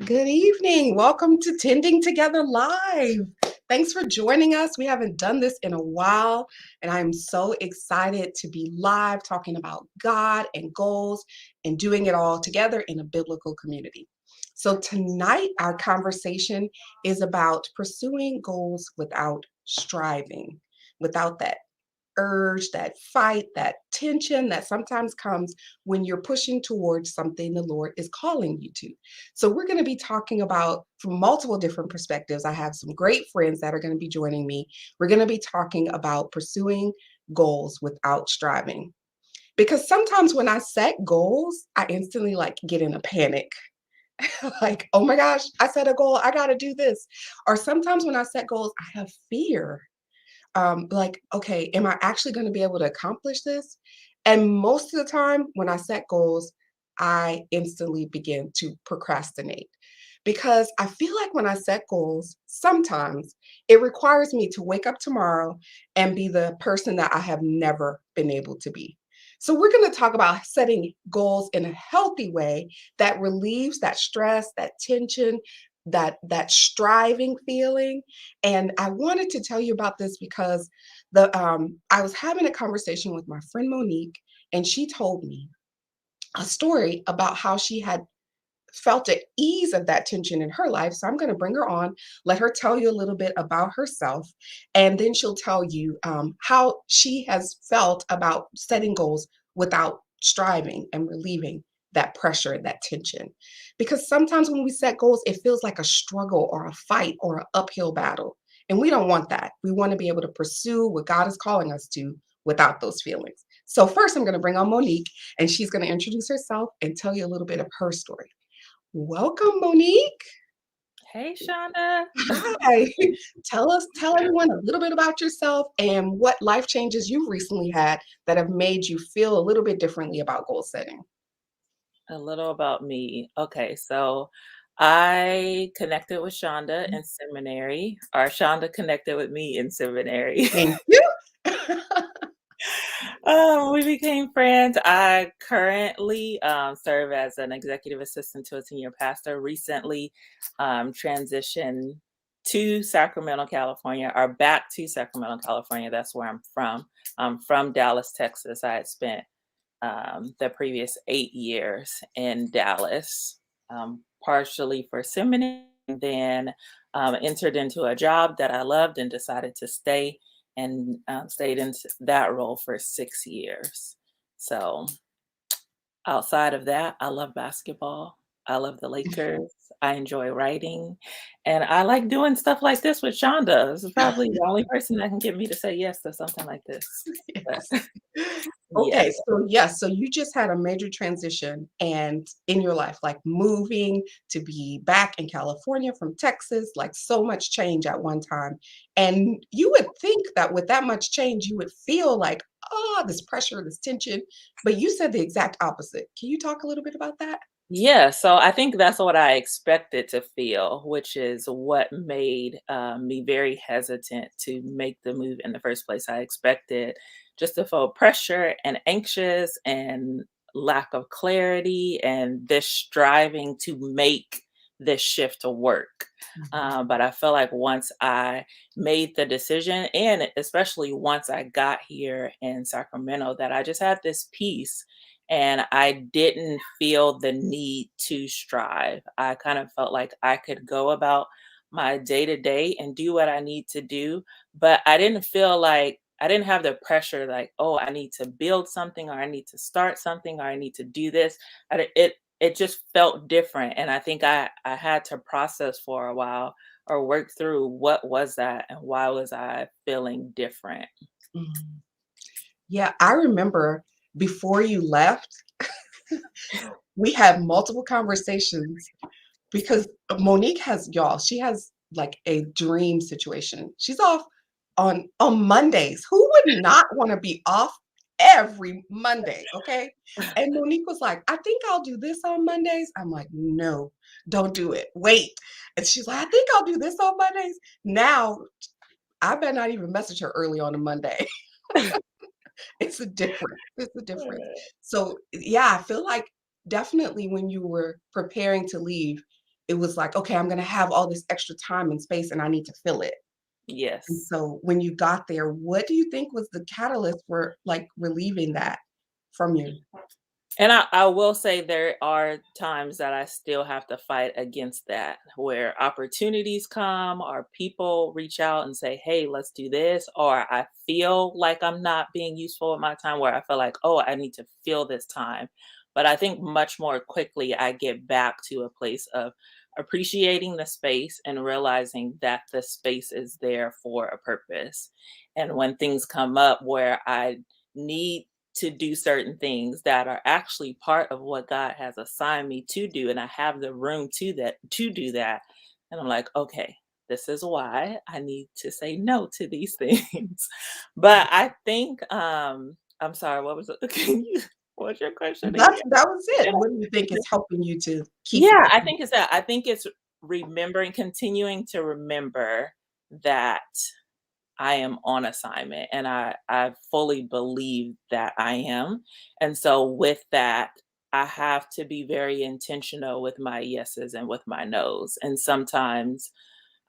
Good evening. Welcome to Tending Together Live. Thanks for joining us. We haven't done this in a while, and I'm so excited to be live talking about God and goals and doing it all together in a biblical community. So, tonight, our conversation is about pursuing goals without striving, without that urge, that fight, that tension that sometimes comes when you're pushing towards something the Lord is calling you to. So, we're going to be talking about from multiple different perspectives. I have some great friends that are going to be joining me. We're going to be talking about pursuing goals without striving. Because sometimes when I set goals, I instantly get in a panic. Like, oh my gosh, I set a goal, I got to do this. Or sometimes when I set goals, I have fear like, okay, am I actually going to be able to accomplish this? And most of the time, when I set goals, I instantly begin to procrastinate because I feel like when I set goals, sometimes it requires me to wake up tomorrow and be the person that I have never been able to be. So, we're going to talk about setting goals in a healthy way that relieves that stress, that tension, that striving feeling. And I wanted to tell you about this because I was having a conversation with my friend Monique, and she told me a story about how she had felt at ease of that tension in her life. So I'm going to bring her on, let her tell you a little bit about herself, and then she'll tell you how she has felt about setting goals without striving and relieving that pressure, that tension. Because sometimes when we set goals, it feels like a struggle or a fight or an uphill battle. And we don't want that. We want to be able to pursue what God is calling us to without those feelings. So, first, I'm going to bring on Monique, and she's going to introduce herself and tell you a little bit of her story. Welcome, Monique. Hey, Chanda. Hi. Tell everyone a little bit about yourself and what life changes you've recently had that have made you feel a little bit differently about goal setting. A little about me. Okay, so I connected with Chanda in seminary, or Chanda connected with me in seminary. Thank you. We became friends. I currently serve as an executive assistant to a senior pastor. Recently, transitioned to Sacramento, California, or back to Sacramento, California. That's where I'm from. I'm from Dallas, Texas. I had spent the previous 8 years in Dallas, partially for seminary, and then entered into a job that I loved and decided to stay and stayed in that role for 6 years. So outside of that, I love basketball. I love the Lakers. I enjoy writing. And I like doing stuff like this with Shonda. This is probably the only person that can get me to say yes to something like this. But Yes. Okay, yes. so yes, so you just had a major transition and in your life, like moving to be back in California from Texas, like so much change at one time. And you would think that with that much change, you would feel like, oh, this pressure, this tension, but you said the exact opposite. Can you talk a little bit about that? Yeah, so I think that's what I expected to feel, which is what made me very hesitant to make the move in the first place. I expected just to feel pressure and anxious and lack of clarity and this striving to make this shift to work. Mhm. But I feel like once I made the decision, and especially once I got here in Sacramento, that I just had this peace and I didn't feel the need to strive. I kind of felt like I could go about my day to day and do what I need to do, but I didn't feel like I didn't have the pressure like, oh, I need to build something or I need to start something or I need to do this. It just felt different, and I think I had to process for a while or work through what was that and why was I feeling different. Mhm. Yeah, I remember before you left, we had multiple conversations because Monique has y'all, she has like a dream situation. She's off on Mondays. Who would not want to be off every Monday? Okay. And Monique was like, I think I'll do this on Mondays. I'm like, no, don't do it. Wait. And she's like, I think I'll do this on Mondays. Now I better not even message her early on a Monday. It's a difference. It's a difference. So yeah, I feel like definitely when you were preparing to leave, it was like, okay, I'm going to have all this extra time and space and I need to fill it. And Yes. so when you got there, what do you think was the catalyst for like relieving that from you? And I will say there are times that I still have to fight against that, where opportunities come or people reach out and say, hey, let's do this. Or I feel like I'm not being useful with my time, where I feel like, oh, I need to fill this time. But I think much more quickly I get back to a place of appreciating the space and realizing that the space is there for a purpose. And when things come up where I need to do certain things that are actually part of what God has assigned me to do, and I have the room to do that. And I'm like, okay, this is why I need to say no to these things. But I think I'm sorry, what was it? What's your question again? That was it. Yeah. What do you think is helping you to keep Yeah, I going? think it's that. I think it's continuing to remember that I am on assignment, and I fully believe that I am. And so with that, I have to be very intentional with my yeses and with my nos. And sometimes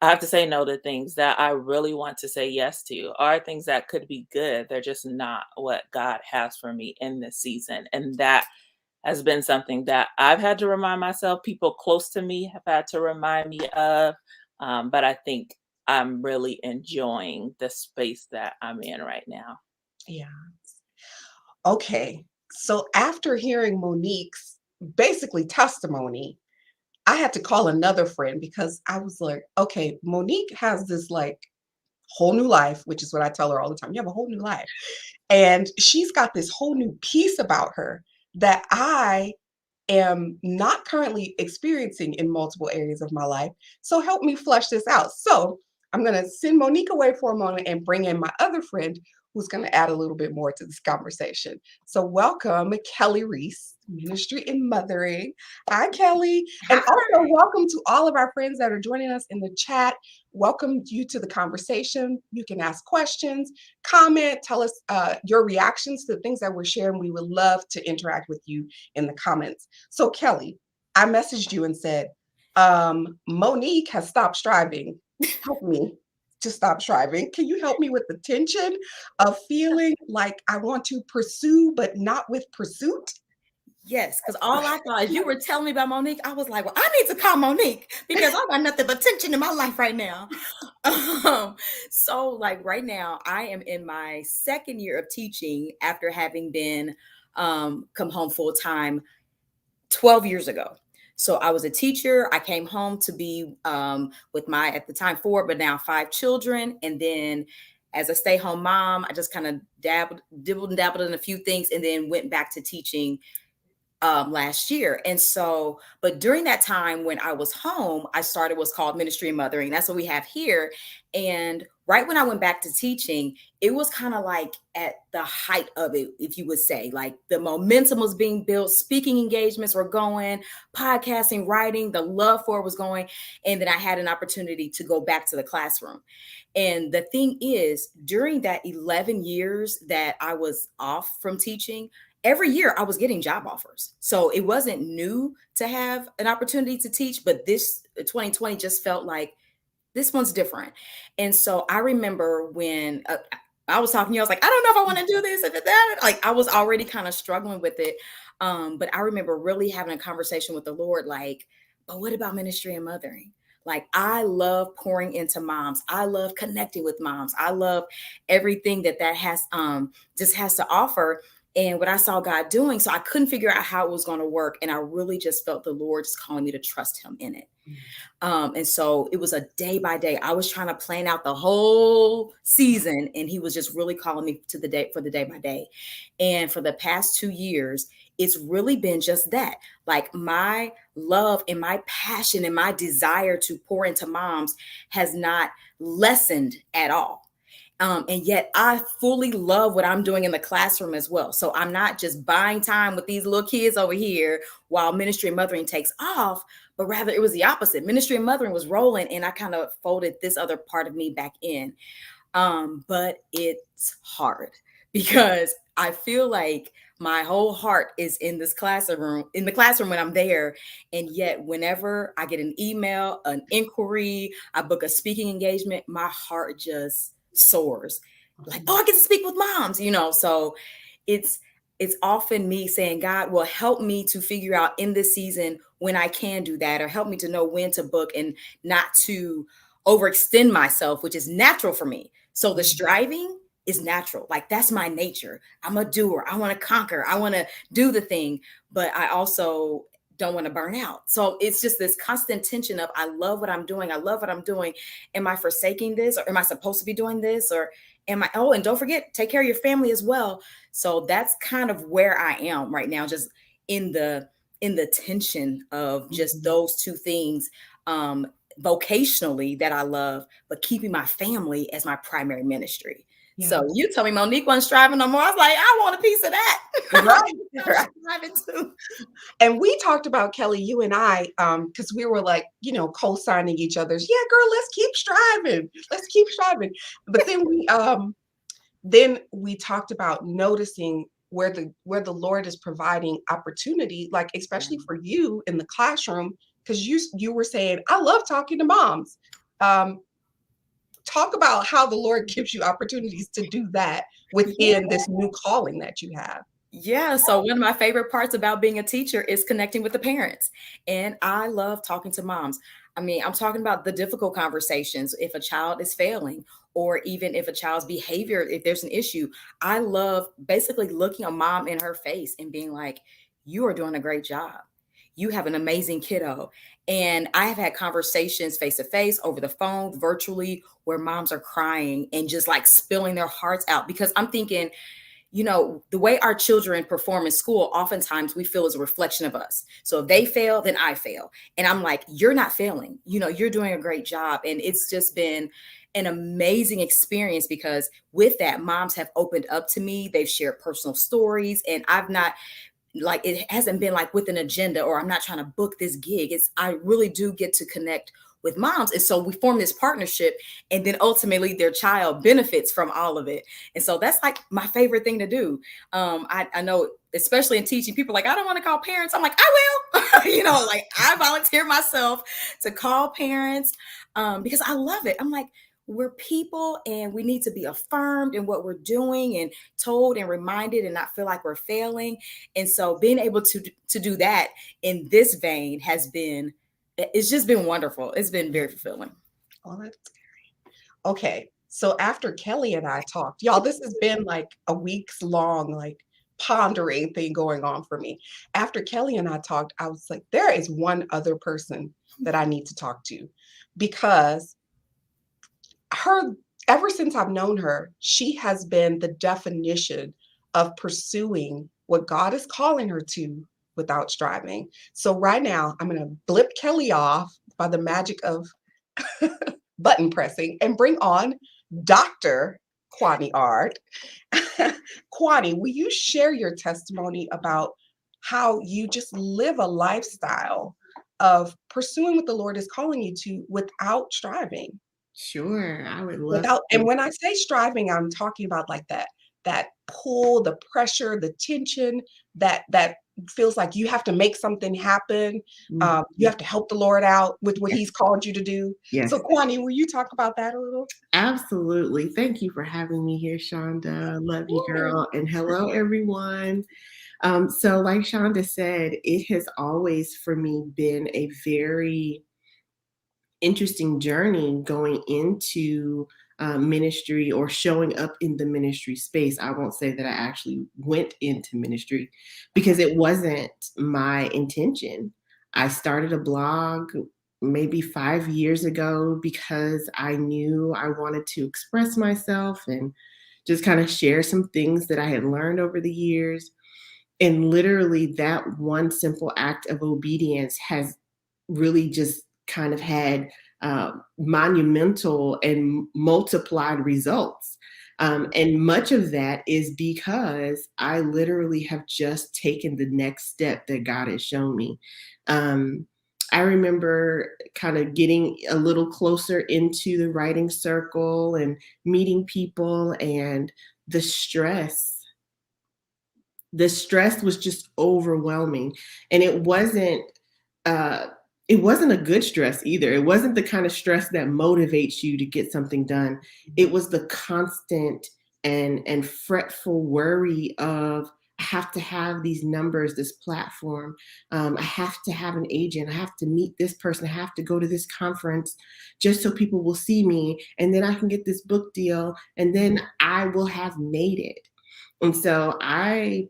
I have to say no to things that I really want to say yes to, or things that could be good. They're just not what God has for me in this season. And that has been something that I've had to remind myself. People close to me have had to remind me of. But I think I'm really enjoying the space that I'm in right now. Yeah. Okay. So after hearing Monique's basically testimony, I had to call another friend because I was like, okay, Monique has this like whole new life, which is what I tell her all the time. You have a whole new life. And she's got this whole new piece about her that I am not currently experiencing in multiple areas of my life. So help me flesh this out. So I'm going to send Monique away for a moment and bring in my other friend who's going to add a little bit more to this conversation. So welcome, Kelly Reese, Ministry in Mothering. Hi, Kelly. And also welcome to all of our friends that are joining us in the chat. Welcome you to the conversation. You can ask questions, comment, tell us your reactions to the things that we're sharing. We would love to interact with you in the comments. So, Kelly, I messaged you and said, Monique has stopped striving. Help me to stop striving. Can you help me with the tension of feeling like I want to pursue, but not with pursuit? Yes, because all I thought as you were telling me about Monique, I was like, well, I need to call Monique because I got nothing but tension in my life right now. So like right now, I am in my second year of teaching after having been come home full time 12 years ago. So I was a teacher. I came home to be with my, at the time, 4, but now 5 children. And then as a stay-home mom, I just kind of dibbled and dabbled in a few things and then went back to teaching last year. And so, but during that time when I was home, I started what's called Ministry and Mothering. That's what we have here. And right when I went back to teaching, it was kind of like at the height of it, if you would say, like the momentum was being built, speaking engagements were going, podcasting, writing, the love for it was going. And then I had an opportunity to go back to the classroom. And the thing is, during that 11 years that I was off from teaching, every year I was getting job offers. So it wasn't new to have an opportunity to teach, but this 2020 just felt like this one's different. And so I remember when I was talking to you, I was like, I don't know if I want to do this. If that, like I was already kind of struggling with it. But I remember really having a conversation with the Lord, like, but what about ministry and mothering? Like, I love pouring into moms. I love connecting with moms. I love everything that has just has to offer. And what I saw God doing, so I couldn't figure out how it was going to work. And I really just felt the Lord just calling me to trust him in it. And so it was a day by day. I was trying to plan out the whole season, and he was just really calling me to the day for the day by day. And for the past 2 years, it's really been just that. Like my love and my passion and my desire to pour into moms has not lessened at all. And yet I fully love what I'm doing in the classroom as well. So I'm not just buying time with these little kids over here while ministry and mothering takes off, but rather it was the opposite. Ministry and mothering was rolling and I kind of folded this other part of me back in. But it's hard because I feel like my whole heart is in this classroom, when I'm there. And yet, whenever I get an email, an inquiry, I book a speaking engagement, my heart just soars. Like, oh, I get to speak with moms, So it's often me saying, God will help me to figure out in this season when I can do that, or help me to know when to book and not to overextend myself, which is natural for me. So the striving is natural. Like, that's my nature. I'm a doer. I want to conquer. I want to do the thing, but I also don't want to burn out. So it's just this constant tension of, I love what I'm doing. I love what I'm doing. Am I forsaking this, or am I supposed to be doing this? Or am I, and don't forget, take care of your family as well. So that's kind of where I am right now, just in the tension of just those two things, vocationally, that I love, but keeping my family as my primary ministry. Yeah. So you told me Monique wasn't striving no more. I was like, I want a piece of that. Right. Striving too. And we talked about, Kelly, you and I, because we were like, co-signing each other's, yeah, girl, let's keep striving. Let's keep striving. But then we talked about noticing where the Lord is providing opportunity, like especially for you in the classroom, because you were saying, I love talking to moms. Talk about how the Lord gives you opportunities to do that within this new calling that you have. Yeah. So one of my favorite parts about being a teacher is connecting with the parents. And I love talking to moms. I mean, I'm talking about the difficult conversations. If a child is failing, or even if a child's behavior, if there's an issue, I love basically looking a mom in her face and being like, you are doing a great job. You have an amazing kiddo. And I have had conversations face to face, over the phone, virtually, where moms are crying and just like spilling their hearts out, because I'm thinking, the way our children perform in school, oftentimes we feel is a reflection of us. So if they fail, then I fail. And I'm like, you're not failing. You're doing a great job. And it's just been an amazing experience, because with that, moms have opened up to me. They've shared personal stories, and I've not, like, it hasn't been like with an agenda, or I'm not trying to book this gig. I really do get to connect with moms. And so we form this partnership, and then ultimately their child benefits from all of it. And so that's like my favorite thing to do. I know, especially in teaching, people like, I don't want to call parents. I'm like, I will, like I volunteer myself to call parents, because I love it. I'm like, we're people, and we need to be affirmed in what we're doing, and told and reminded, and not feel like we're failing. And so being able to do that in this vein it's just been wonderful. It's been very fulfilling. Oh, that's scary. Okay. So after Kelly and I talked, y'all, this has been like a week's long, like pondering thing going on for me. After Kelly and I talked, I was like, there is one other person that I need to talk to, because ever since I've known her, she has been the definition of pursuing what God is calling her to without striving. So right now, I'm going to blip Kelly off by the magic of button pressing and bring on Dr. Kwani Art. Kwani, will you share your testimony about how you just live a lifestyle of pursuing what the Lord is calling you to without striving? Sure, I would love to. And when I say striving, I'm talking about like that pull, the pressure, the tension, that feels like you have to make something happen. You have to help the Lord out with what He's called you to do. Yes. So Kwani, will you talk about that a little? Absolutely. Thank you for having me here, Chanda. Love you, girl. And hello, everyone. So like Chanda said, it has always for me been a very interesting journey going into ministry, or showing up in the ministry space. I won't say that I actually went into ministry, because it wasn't my intention. I started a blog maybe 5 years ago because I knew I wanted to express myself and just kind of share some things that I had learned over the years. And literally that one simple act of obedience has really just kind of had monumental and multiplied results. And much of that is because I literally have just taken the next step that God has shown me. I remember kind of getting a little closer into the writing circle and meeting people, and the stress the stress was just overwhelming. And it wasn't a good stress either. It wasn't the kind of stress that motivates you to get something done. It was the constant and fretful worry of, I have to have these numbers, this platform. I have to have an agent. I have to meet this person. I have to go to this conference just so people will see me. And then I can get this book deal. And then I will have made it. And so I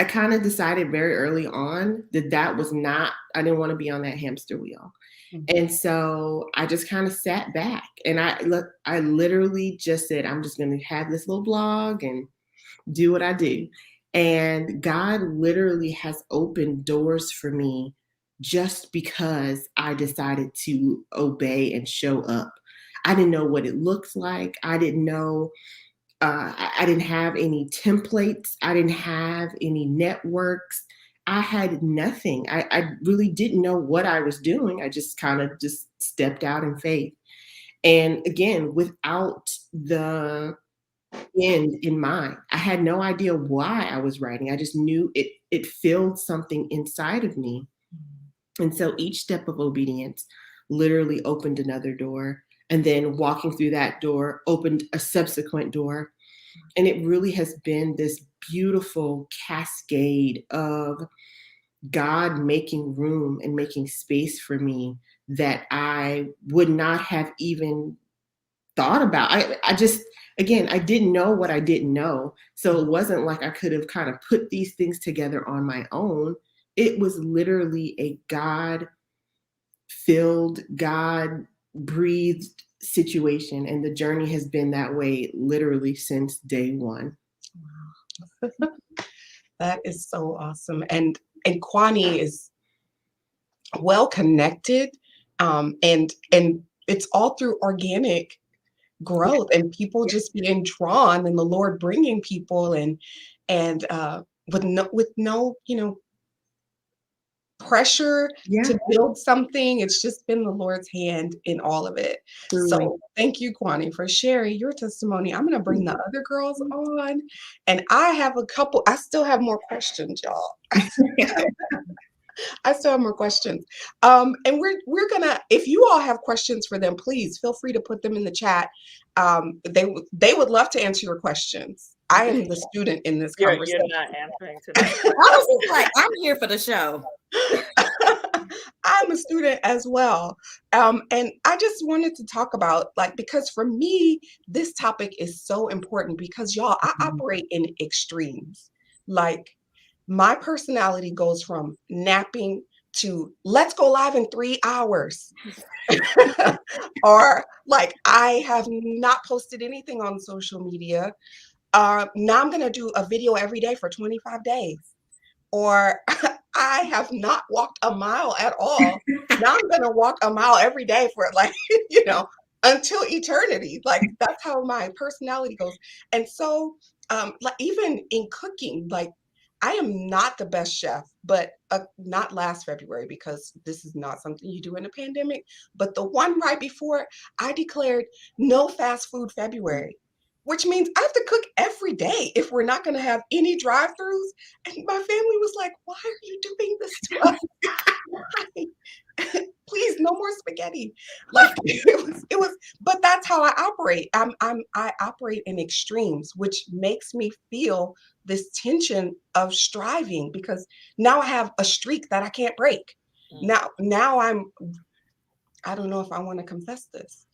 kind of decided very early on that was not, I didn't want to be on that hamster wheel. Mm-hmm. And so I just kind of sat back and I literally just said, I'm just going to have this little blog and do what I do. And God literally has opened doors for me just because I decided to obey and show up. I didn't know what it looked like. I didn't know. I didn't have any templates. I didn't have any networks. I had nothing. I really didn't know what I was doing. I just kind of just stepped out in faith. And again, without the end in mind. I had no idea why I was writing. I just knew it filled something inside of me. And so each step of obedience literally opened another door. And then walking through that door opened a subsequent door. And it really has been this beautiful cascade of God making room and making space for me that I would not have even thought about. I just, again, I didn't know what I didn't know. So it wasn't like I could have kind of put these things together on my own. It was literally a God-filled, God-breathed situation. And the journey has been that way literally since day one. Wow. That is so awesome. And Kwani is well connected. And it's all through organic growth and people just being drawn and the Lord bringing people and with no pressure to build something. It's just been the Lord's hand in all of it. Truly. So thank you, Kwani, for sharing your testimony. I'm going to bring the other girls on, and I still have more questions, y'all. I still have more questions. And we're gonna, if you all have questions for them, please feel free to put them in the chat. They would love to answer your questions. I am the student in this conversation. You're not answering today. I was just like, I'm here for the show. I'm a student as well. And I just wanted to talk about, because for me, this topic is so important because y'all, I operate in extremes. My personality goes from napping to let's go live in 3 hours. Or I have not posted anything on social media. Now I'm going to do a video every day for 25 days. Or I have not walked a mile at all. Now I'm going to walk a mile every day for until eternity. That's how my personality goes. And so even in cooking, I am not the best chef, but not last February, because this is not something you do in a pandemic. But the one right before, I declared no fast food February, which means I have to cook every day if we're not going to have any drive-thrus. And my family was like, "Why are you doing this to us? Why? Please, no more spaghetti." It was, but that's how I operate. I operate in extremes, which makes me feel this tension of striving, because now I have a streak that I can't break. Now I don't know if I want to confess this.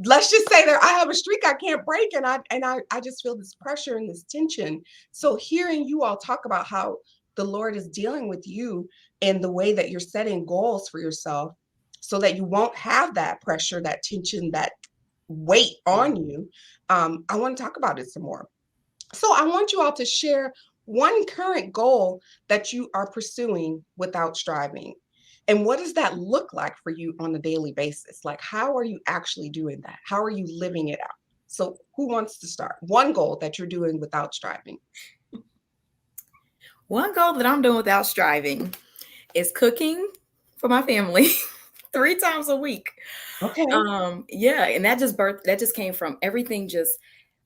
Let's just say that I have a streak I can't break, and I just feel this pressure and this tension. So hearing you all talk about how the Lord is dealing with you in the way that you're setting goals for yourself so that you won't have that pressure, that tension, that weight on you, I want to talk about it some more. So I want you all to share one current goal that you are pursuing without striving. And what does that look like for you on a daily basis? How are you actually doing that? How are you living it out? So who wants to start? One goal that you're doing without striving. One goal that I'm doing without striving is cooking for my family 3 times a week. Okay. Yeah. And that just came from everything, just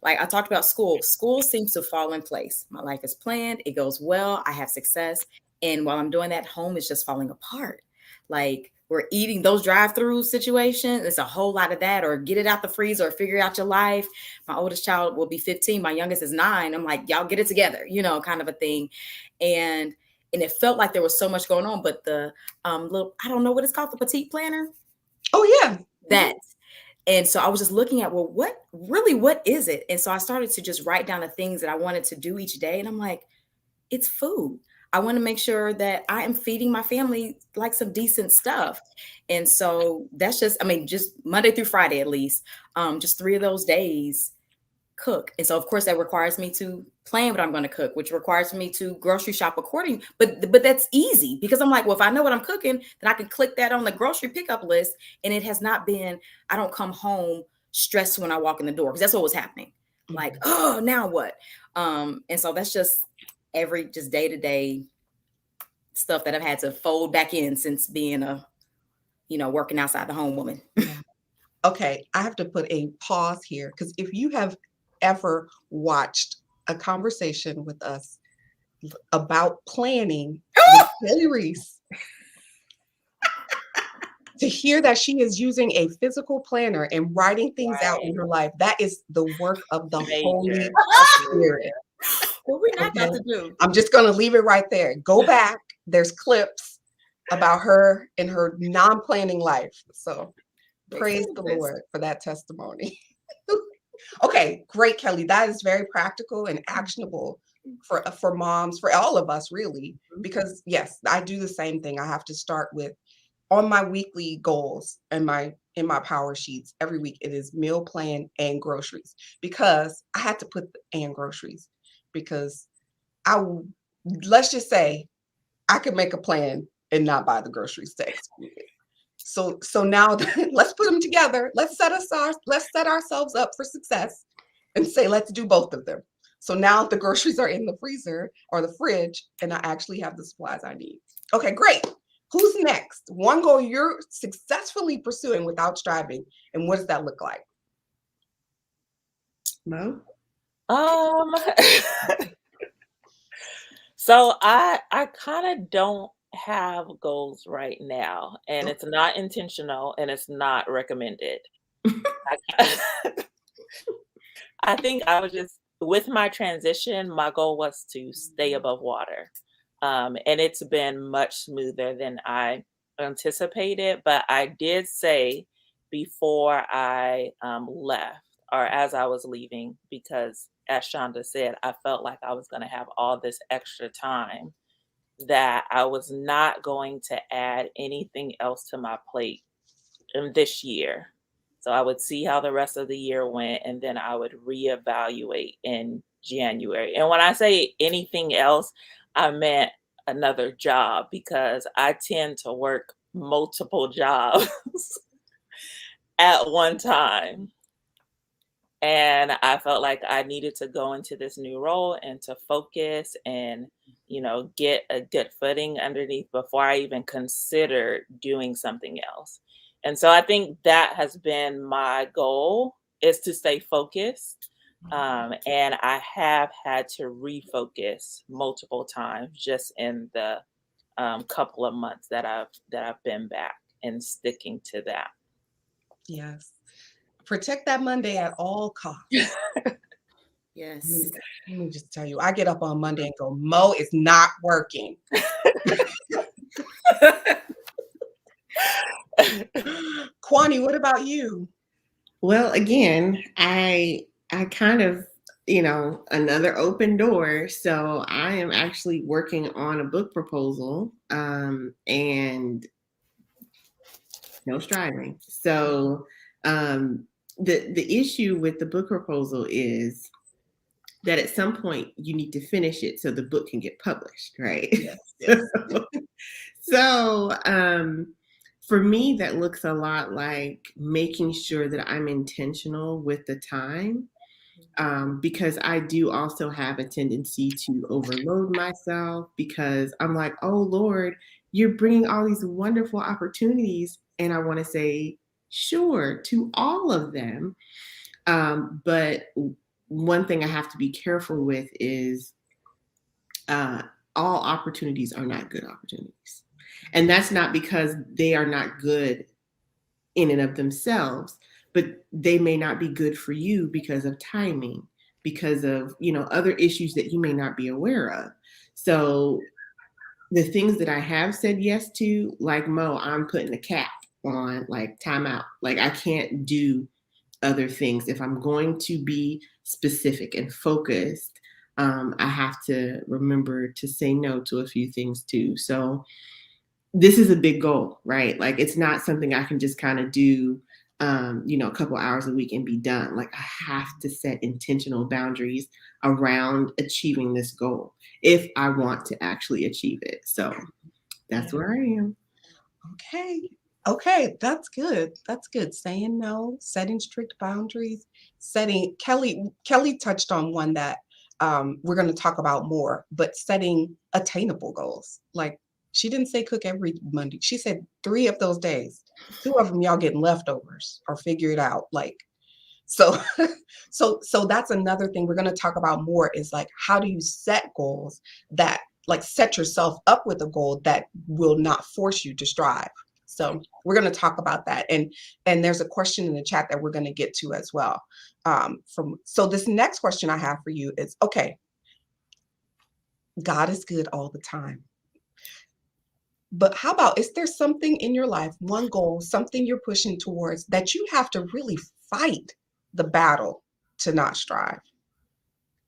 like I talked about school. School seems to fall in place. My life is planned. It goes well. I have success. And while I'm doing that, home is just falling apart. Like we're eating those drive-through situations. It's a whole lot of that, or get it out the freezer or figure out your life. My oldest child will be 15. My youngest is 9. I'm like, y'all get it together, kind of a thing. And it felt like there was so much going on, but the little, I don't know what it's called, the petite planner. Oh yeah. That. And so I was just looking at, well, what is it? And so I started to just write down the things that I wanted to do each day. And I'm like, it's food. I want to make sure that I am feeding my family like some decent stuff. And so that's just Monday through Friday, at least, just 3 of those days cook. And so of course that requires me to plan what I'm going to cook, which requires me to grocery shop according. But that's easy because I'm like, well, if I know what I'm cooking, then I can click that on the grocery pickup list. And it has not been, I don't come home stressed when I walk in the door, because that's what was happening. Like, oh, now what? And so that's just just day-to-day stuff that I've had to fold back in since being a, working outside the home woman. Okay, I have to put a pause here, because if you have ever watched a conversation with us about planning with Kelly Reese, to hear that she is using a physical planner and writing things out in her life, that is the work of the Holy Spirit. What we're not about to do. I'm just going to leave it right there. Go back. There's clips about her in her non-planning life. So praise the Lord for that testimony. Okay, great, Kelly. That is very practical and actionable for moms, for all of us, really. Because yes, I do the same thing. I have to start with, on my weekly goals and in my power sheets every week, it is meal plan and groceries, because I had to put and groceries, because let's just say I could make a plan and not buy the groceries to execute it. So now let's put them together. Let's set ourselves up for success and say, let's do both of them. So now the groceries are in the freezer or the fridge, and I actually have the supplies I need. Okay, great. Who's next? One goal you're successfully pursuing without striving, and what does that look like? Mo? So I kind of don't have goals right now, and it's not intentional and it's not recommended. I think I was just, with my transition, my goal was to stay above water. And it's been much smoother than I anticipated. But I did say before I left, or as I was leaving, because as Chanda said, I felt like I was going to have all this extra time, that I was not going to add anything else to my plate in this year. So I would see how the rest of the year went, and then I would reevaluate in January. And when I say anything else, I meant another job, because I tend to work multiple jobs at one time. And I felt like I needed to go into this new role and to focus and, get a good footing underneath before I even considered doing something else. And so I think that has been my goal, is to stay focused. And I have had to refocus multiple times just in the couple of months that I've been back, and sticking to that. Yes. Protect that Monday at all costs. Yes. Let me just tell you, I get up on Monday and go, Mo is not working. Kwani, what about you? Well, again, I kind of, another open door. So I am actually working on a book proposal, and no striving. So the issue with the book proposal is that at some point you need to finish it so the book can get published, right? Yes. So for me, that looks a lot like making sure that I'm intentional with the time, because I do also have a tendency to overload myself, because I'm like, oh, Lord, you're bringing all these wonderful opportunities. And I want to say, sure, to all of them. But one thing I have to be careful with is all opportunities are not good opportunities. And that's not because they are not good in and of themselves, but they may not be good for you because of timing, because of, other issues that you may not be aware of. So the things that I have said yes to, like Mo, I'm putting a cap on, like timeout. Like I can't do other things. If I'm going to be specific and focused, I have to remember to say no to a few things too. So this is a big goal, right? Like it's not something I can just kind of do, a couple hours a week and be done. Like I have to set intentional boundaries around achieving this goal if I want to actually achieve it. So that's where I am. Okay, that's good. That's good. Saying no, setting strict boundaries, Kelly touched on one that we're going to talk about more, but setting attainable goals. Like she didn't say cook every Monday. She said 3 of those days. 2 of them y'all getting leftovers or figure it out. Like so so that's another thing we're going to talk about more is like how do you set goals that like set yourself up with a goal that will not force you to strive. So we're going to talk about that. And there's a question in the chat that we're going to get to as well. So this next question I have for you is, okay, God is good all the time. But how about, is there something in your life, one goal, something you're pushing towards that you have to really fight the battle to not strive?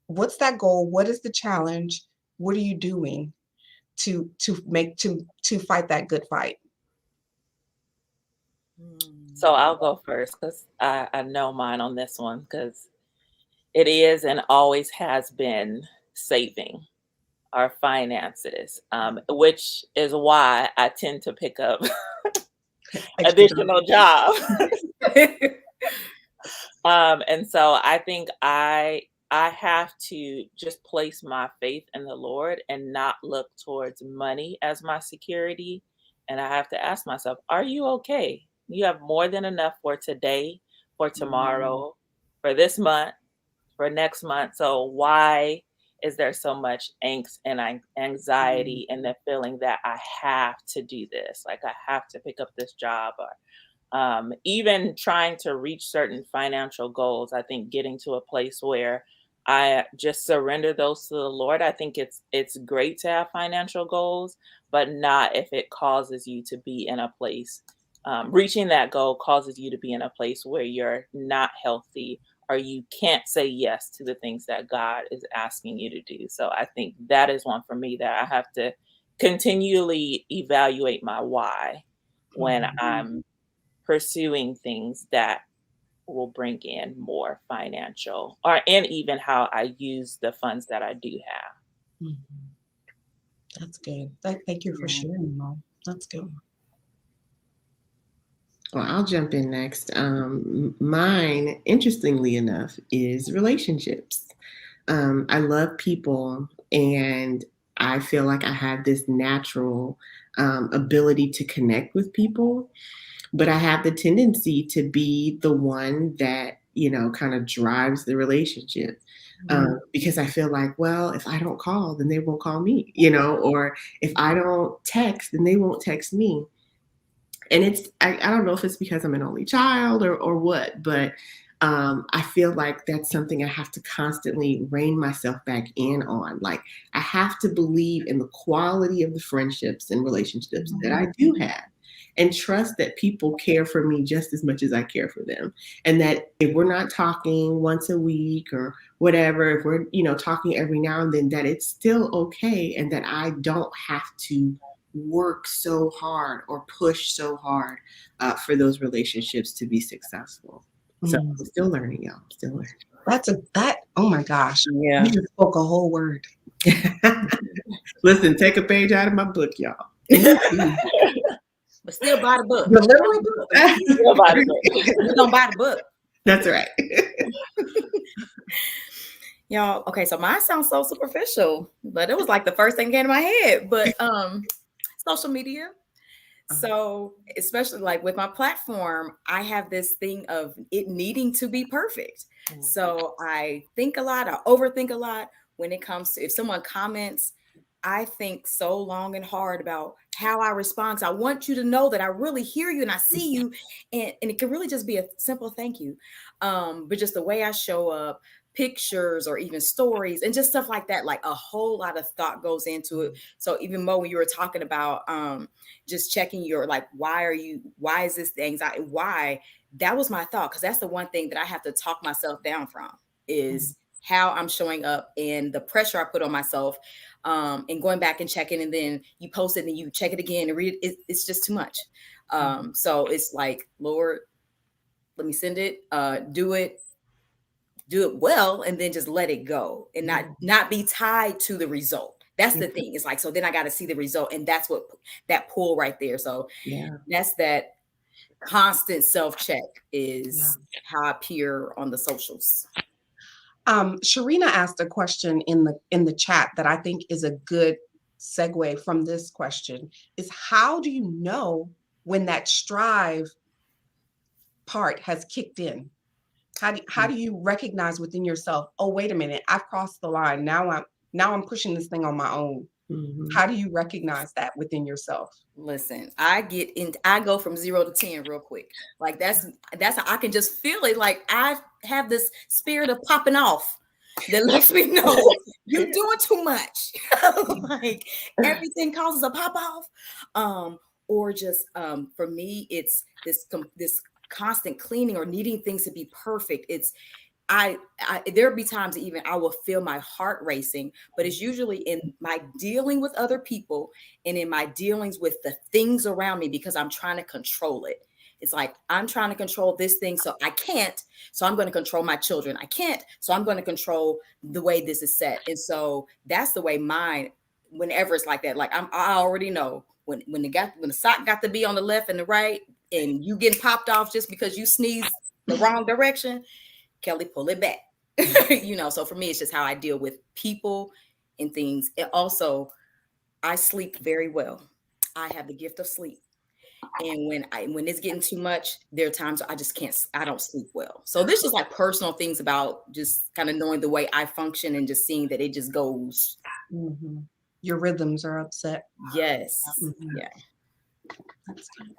What's that goal? What is the challenge? What are you doing to fight that good fight? So I'll go first because I know mine on this one because it is and always has been saving our finances, which is why I tend to pick up additional jobs. And so I think I have to just place my faith in the Lord and not look towards money as my security. And I have to ask myself, are you okay? You have more than enough for today, for tomorrow, for this month, for next month. So why is there so much angst and anxiety and the feeling that I have to do this? Like I have to pick up this job, or even trying to reach certain financial goals. I think getting to a place where I just surrender those to the Lord. I think it's great to have financial goals, but not if it causes you to be in a place. Reaching that goal causes you to be in a place where you're not healthy or you can't say yes to the things that God is asking you to do. So I think that is one for me that I have to continually evaluate my why when I'm pursuing things that will bring in more financial and even how I use the funds that I do have. That's good. Thank you for sharing, Mom. That's good. Well, I'll jump in next. Mine, interestingly enough, is relationships. I love people, and I feel like I have this natural ability to connect with people, but I have the tendency to be the one that, kind of drives the relationship. Because I feel like, well, if I don't call, then they won't call me, or if I don't text, then they won't text me. And I don't know if it's because I'm an only child or what, but I feel like that's something I have to constantly rein myself back in on. Like I have to believe in the quality of the friendships and relationships that I do have, and trust that people care for me just as much as I care for them. And that if we're not talking once a week or whatever, if we're, talking every now and then, that it's still okay. And that I don't have to work so hard or push so hard for those relationships to be successful. So I'm still learning, y'all. I'm still learning. Oh my gosh. Yeah. You just spoke a whole word. Listen, take a page out of my book, y'all. But still buy the book. The literal book. Still buy the book. We're gonna buy the book. That's right. Y'all, okay, so mine sounds so superficial, but it was like the first thing that came to my head. But social media. So especially like with my platform, I have this thing of it needing to be perfect. So I think a lot, I overthink a lot when it comes to if someone comments. I think so long and hard about how I respond. So I want you to know that I really hear you and I see you. And it can really just be a simple thank you. But just the way I show up, pictures or even stories and just stuff like that, like a whole lot of thought goes into it. So even Mo, when you were talking about just checking your like, why is this the anxiety? Why? That was my thought, because that's the one thing that I have to talk myself down from is how I'm showing up and the pressure I put on myself, and going back and checking, and then you post it and you check it again and read it. It's just too much. So it's like, Lord, let me send it, do it well, and then just let it go and not be tied to the result. That's the thing. It's like, so then I got to see the result, and that's what that pull right there. So that's that constant self-check is how I appear on the socials. Sharina asked a question in the chat that I think is a good segue from this question, is how do you know when that strive part has kicked in? How do you recognize within yourself, oh, wait a minute, I've crossed the line. Now I'm pushing this thing on my own. How do you recognize that within yourself? Listen, I go from 0 to 10 real quick. Like that's how I can just feel it. Like I have this spirit of popping off that lets me know you're doing too much. Like everything causes a pop off. Or just for me, it's this constant cleaning or needing things to be perfect. It's there'll be times that even I will feel my heart racing, but it's usually in my dealing with other people and in my dealings with the things around me, because I'm trying to control it. It's like, I'm trying to control this thing, so I can't. So I'm going to control my children. I can't. So I'm going to control the way this is set. And so that's the way mine, whenever it's like that, like I already know when the sock got to be on the left and the right, and you getting popped off just because you sneeze the wrong direction, Kelly, pull it back. So for me, it's just how I deal with people and things. And also, I sleep very well. I have the gift of sleep. And when it's getting too much, there are times I don't sleep well. So this is like personal things about just kind of knowing the way I function and just seeing that it just goes. Your rhythms are upset. Yes. Yeah. That's good.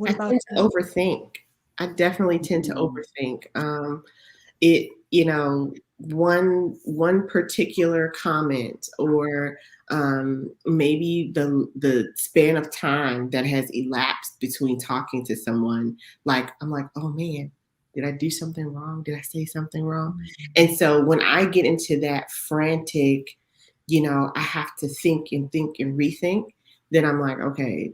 I tend to overthink. I definitely tend to overthink. One particular comment or maybe the span of time that has elapsed between talking to someone, like I'm like, oh man, did I do something wrong? Did I say something wrong? And so when I get into that frantic, I have to think and rethink, then I'm like, okay,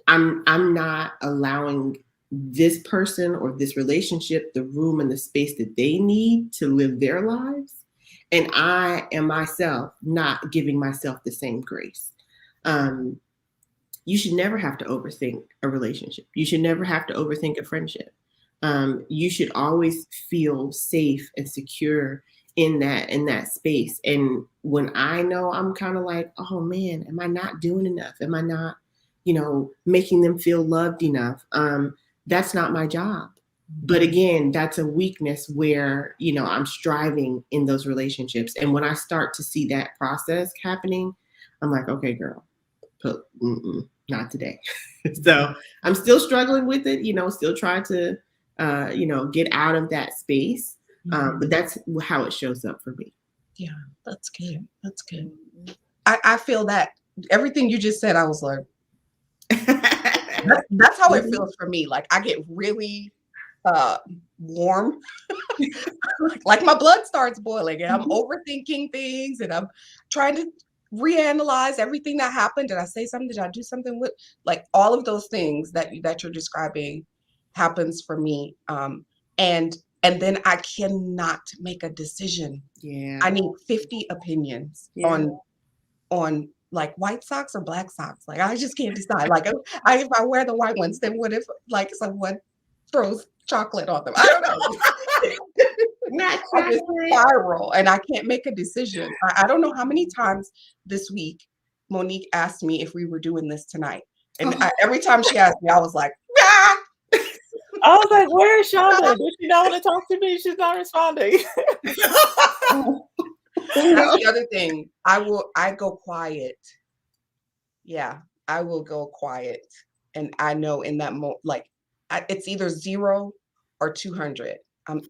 I'm not allowing this person or this relationship the room and the space that they need to live their lives. And I am myself not giving myself the same grace. You should never have to overthink a relationship. You should never have to overthink a friendship. You should always feel safe and secure in that space. And when I know I'm kind of like, oh man, am I not doing enough? Am I not, making them feel loved enough? That's not my job. But again, that's a weakness where, I'm striving in those relationships. And when I start to see that process happening, I'm like, okay, girl, not today. So I'm still struggling with it, still trying to, get out of that space. But that's how it shows up for me. Yeah, that's good. That's good. I feel that everything you just said, I was like, that's how it feels for me. Like I get really warm, like my blood starts boiling, and I'm overthinking things, and I'm trying to reanalyze everything that happened. Did I say something? Did I do something? With like all of those things that you're describing happens for me, and then I cannot make a decision. Yeah, I need 50 opinions on like white socks or black socks. Like I just can't decide. Like if I wear the white ones, then what if like someone throws chocolate on them? I don't know. Not I just spiral and I can't make a decision. I don't know how many times this week Monique asked me if we were doing this tonight. And every time she asked me, I was like, ah! I was like, where is Chanda? Does she not want to talk to me? She's not responding. That's the other thing. I go quiet. Yeah, I will go quiet. And I know in that moment, like it's either 0 or 200.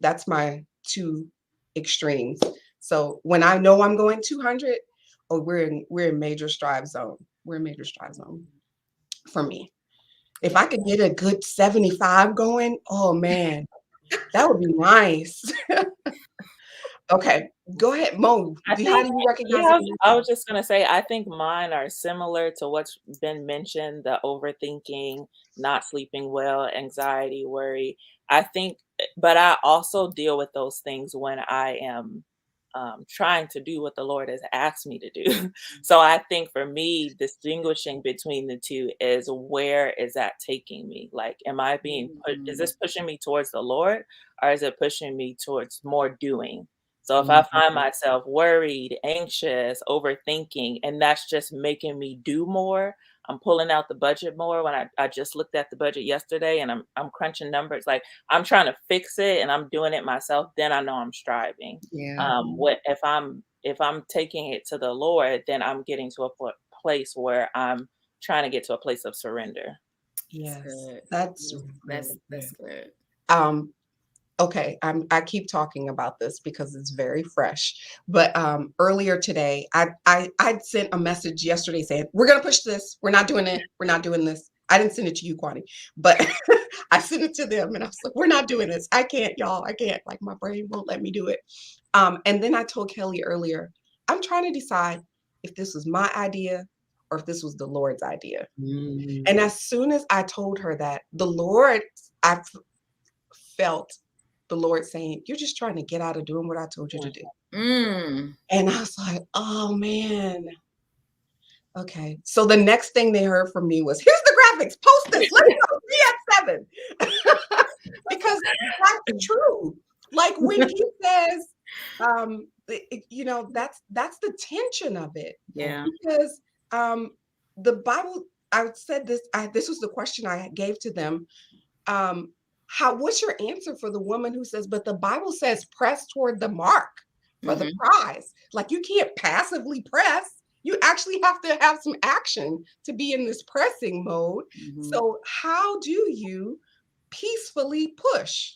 That's my two extremes. So when I know I'm going 200, oh, we're in major strive zone. We're in major strive zone for me. If I could get a good 75 going, oh man, that would be nice. Okay, go ahead, Mo. I How think, do you recognize yeah, it? I was just gonna say, I think mine are similar to what's been mentioned, the overthinking, not sleeping well, anxiety, worry. I think, but I also deal with those things when I am trying to do what the Lord has asked me to do. So I think for me, distinguishing between the two is where is that taking me? Like, am I being put, is this pushing me towards the Lord or is it pushing me towards more doing? So if I find myself worried, anxious, overthinking, and that's just making me do more, I'm pulling out the budget more when I just looked at the budget yesterday and I'm crunching numbers, like I'm trying to fix it and I'm doing it myself, then I know I'm striving. Yeah. What if I'm taking it to the Lord, then I'm getting to a place where I'm trying to get to a place of surrender. Yes, Good. that's That's good. um okay, I keep talking about this because it's very fresh. But earlier today, I sent a message yesterday saying, we're gonna push this. We're not doing it. We're not doing this. I didn't send it to you, Kwani, but I sent it to them and I was like, we're not doing this. I can't, y'all. I can't. Like my brain won't let me do it. And then I told Kelly earlier, I'm trying to decide if this was my idea or if this was the Lord's idea. And as soon as I told her that, the Lord, I felt the Lord saying, you're just trying to get out of doing what I told you to do. And I was like, oh man. Okay. So the next thing they heard from me was, here's the graphics, post this, let's go 3 at 7. Because that's true. Like when he says, that's the tension of it. Yeah. Because the Bible, I said this, this was the question I gave to them. What's your answer for the woman who says, but the Bible says press toward the mark for the prize? Like you can't passively press. You actually have to have some action to be in this pressing mode. So how do you peacefully push?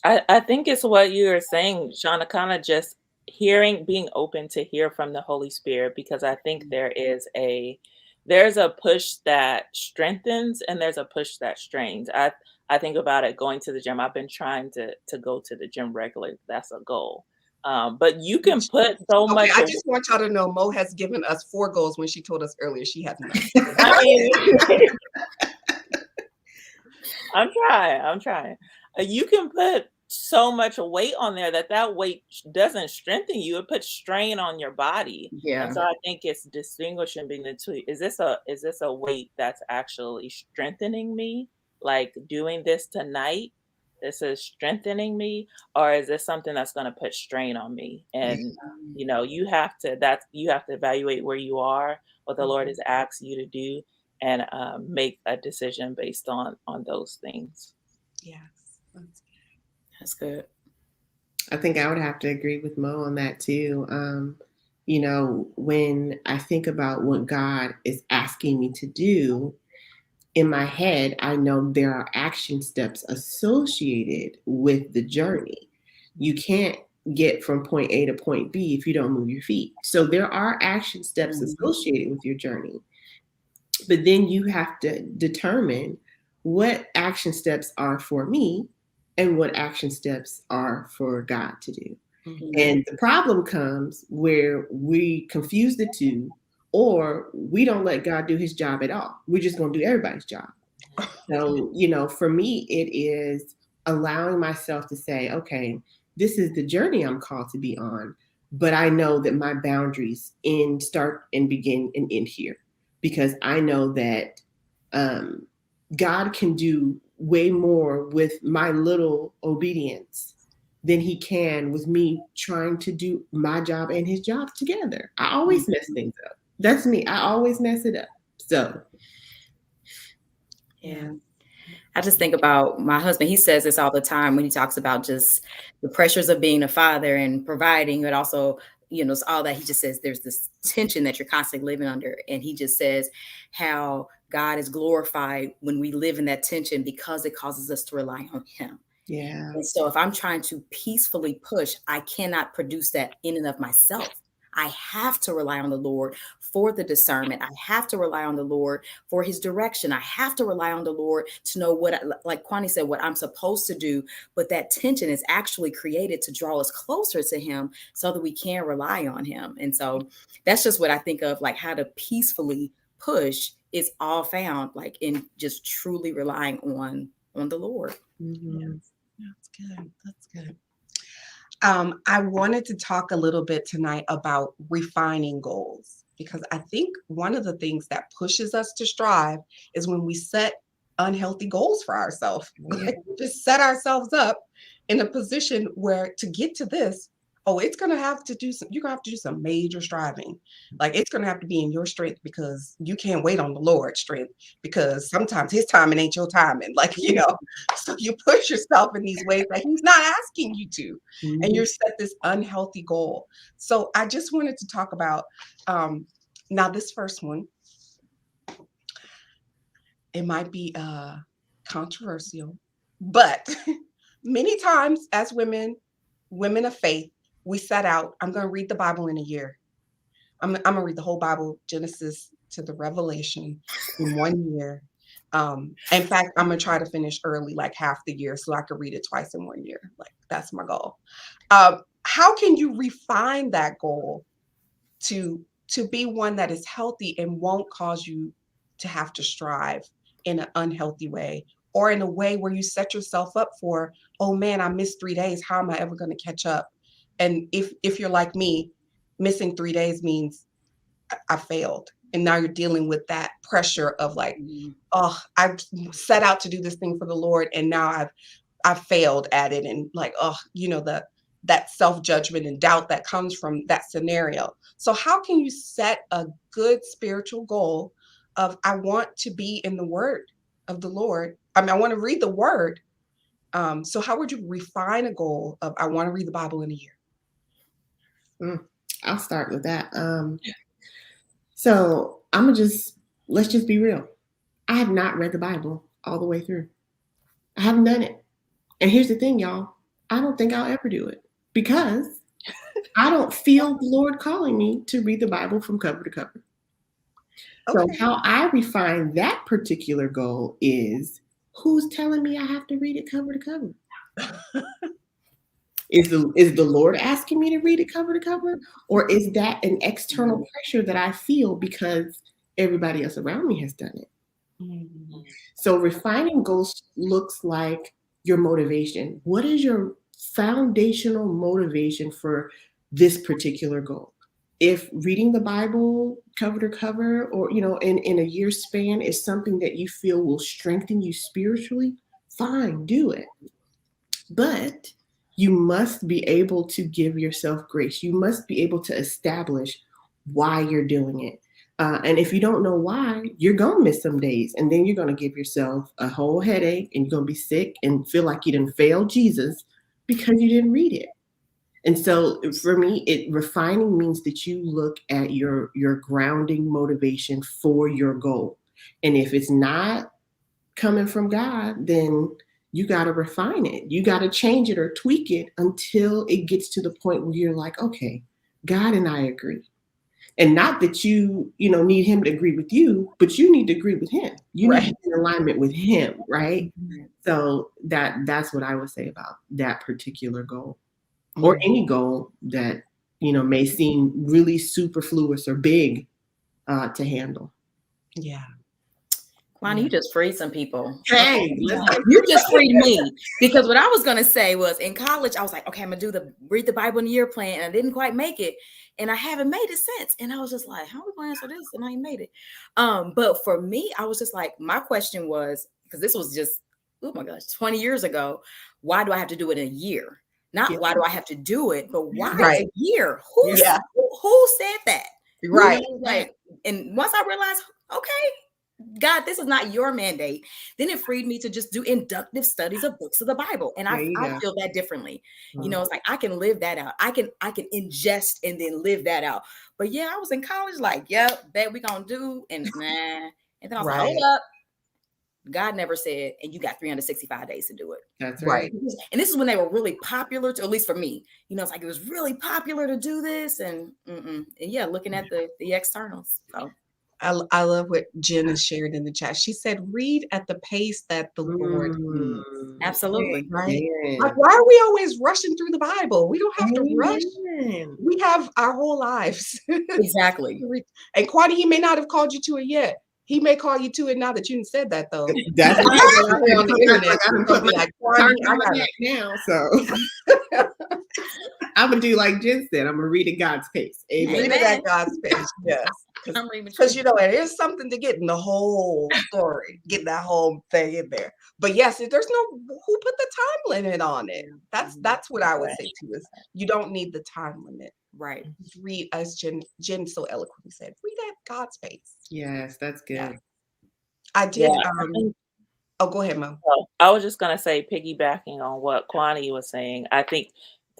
I think it's what you were saying, Shauna, kind of just being open to hear from the Holy Spirit, because I think there's a push that strengthens and there's a push that strains. I think about it going to the gym. I've been trying to go to the gym regularly. That's a goal. But you can put so much. I just want y'all to know Mo has given us 4 goals when she told us earlier she has none. I mean, I'm trying. You can put so much weight on there that weight doesn't strengthen you. It puts strain on your body. Yeah. And so I think it's distinguishing between the two. Is this a weight that's actually strengthening me? Like doing this tonight, this is strengthening me, or is this something that's going to put strain on me? And you have to evaluate where you are, what the Lord has asked you to do, and make a decision based on those things. Yes. That's good. I think I would have to agree with Mo on that too. When I think about what God is asking me to do, in my head, I know there are action steps associated with the journey. You can't get from point A to point B if you don't move your feet. So there are action steps associated with your journey. But then you have to determine what action steps are for me and what action steps are for God to do. And the problem comes where we confuse the two, or we don't let God do his job at all. We're just going to do everybody's job. So, for me, it is allowing myself to say, okay, this is the journey I'm called to be on, but I know that my boundaries start and begin and end here, because I know that God can do way more with my little obedience than he can with me trying to do my job and his job together. I always mess things up. That's me. I always mess it up. So, yeah. I just think about my husband. He says this all the time when he talks about just the pressures of being a father and providing, but also, it's all that. He just says there's this tension that you're constantly living under. And he just says how God is glorified when we live in that tension because it causes us to rely on him. Yeah. And so if I'm trying to peacefully push, I cannot produce that in and of myself. I have to rely on the Lord for the discernment. I have to rely on the Lord for his direction. I have to rely on the Lord to know what, like Kwani said, what I'm supposed to do. But that tension is actually created to draw us closer to him so that we can rely on him. And so that's just what I think of, like how to peacefully push is all found like in just truly relying on the Lord. Mm-hmm. Yeah, that's good. That's good. I wanted to talk a little bit tonight about refining goals, because I think one of the things that pushes us to strive is when we set unhealthy goals for ourselves. Like, we just set ourselves up in a position where to get to this, it's going to have to do some, you're going to have to do some major striving. Like, it's going to have to be in your strength, because you can't wait on the Lord's strength, because sometimes his timing ain't your timing. Like, so you push yourself in these ways that he's not asking you to, and you're set this unhealthy goal. So I just wanted to talk about, now this first one, it might be controversial, but many times as women of faith, we set out, I'm going to read the Bible in a year. I'm going to read the whole Bible, Genesis to the Revelation, in 1 year. In fact, I'm going to try to finish early, like half the year, so I could read it twice in 1 year. Like, that's my goal. How can you refine that goal to be one that is healthy and won't cause you to have to strive in an unhealthy way, or in a way where you set yourself up for, oh man, I missed 3 days. How am I ever going to catch up? And if you're like me, missing 3 days means I failed. And now you're dealing with that pressure of like, oh, I've set out to do this thing for the Lord, and now I've failed at it. And like, that self-judgment and doubt that comes from that scenario. So how can you set a good spiritual goal of, I want to be in the word of the Lord? I mean, I want to read the word. So how would you refine a goal of, I want to read the Bible in a year? I'll start with that. So let's just be real. I have not read the Bible all the way through. I haven't done it. And here's the thing, y'all. I don't think I'll ever do it, because I don't feel the Lord calling me to read the Bible from cover to cover. Okay. So how I refine that particular goal is, who's telling me I have to read it cover to cover? Is the Lord asking me to read it cover to cover? Or is that an external pressure that I feel because everybody else around me has done it? Mm-hmm. So refining goals looks like your motivation. What is your foundational motivation for this particular goal? If reading the Bible cover to cover, or in a year span, is something that you feel will strengthen you spiritually, fine, do it. But you must be able to give yourself grace. You must be able to establish why you're doing it. And if you don't know why, you're going to miss some days. And then you're going to give yourself a whole headache, and you're going to be sick and feel like you didn't fail Jesus because you didn't read it. And so for me, refining means that you look at your grounding motivation for your goal. And if it's not coming from God, then you got to refine it. You got to change it or tweak it until it gets to the point where you're like, okay, God and I agree. And not that you need him to agree with you, but you need to agree with him. You need to be in alignment with him, right? Mm-hmm. So that's what I would say about that particular goal. Mm-hmm. Or any goal that, may seem really superfluous or big to handle. Yeah. Kwani, you just freed some people. Hey, you just freed me. Because what I was going to say was, in college, I was like, okay, I'm going to read the Bible in a year plan. And I didn't quite make it. And I haven't made it since. And I was just like, how are we going to answer this? And I ain't made it. But for me, I was just like, my question was, because this was just, oh my gosh, 20 years ago. Why do I have to do it in a year? Not why do I have to do it, but why a year? Who said that? Right. Like, and once I realized, okay, God, this is not your mandate. Then it freed me to just do inductive studies of books of the Bible. And I feel that differently. You know, it's like I can live that out. I can ingest and then live that out. But yeah, I was in college, like, yep, bet we gonna do, and nah. And then I was like, hold up. God never said, and you got 365 days to do it. That's right. And this is when they were really popular, at least for me. You know, it's like it was really popular to do this, and yeah, looking at the externals. So I love what Jen has shared in the chat. She said, read at the pace that the Lord leads. Absolutely. Right? Like, why are we always rushing through the Bible? We don't have to rush. We have our whole lives. Exactly. And Kwani, he may not have called you to it yet. He may call you to it now that you said that, though. That's on the internet. I'm put my now, so I'm gonna do like Jen said. I'm gonna read at God's pace. Amen. Read it at God's pace. Yes, because you know there's something to get in the whole story, get that whole thing in there. But yes, there's no who put the time limit on it. That's what I would say too. Is you don't need the time limit. Right. Just read, as Jen so eloquently said, read at God's pace. Yes, that's good. Yeah. I did. Oh, go ahead, Mom. I was just gonna say, piggybacking on what Kwani was saying, I think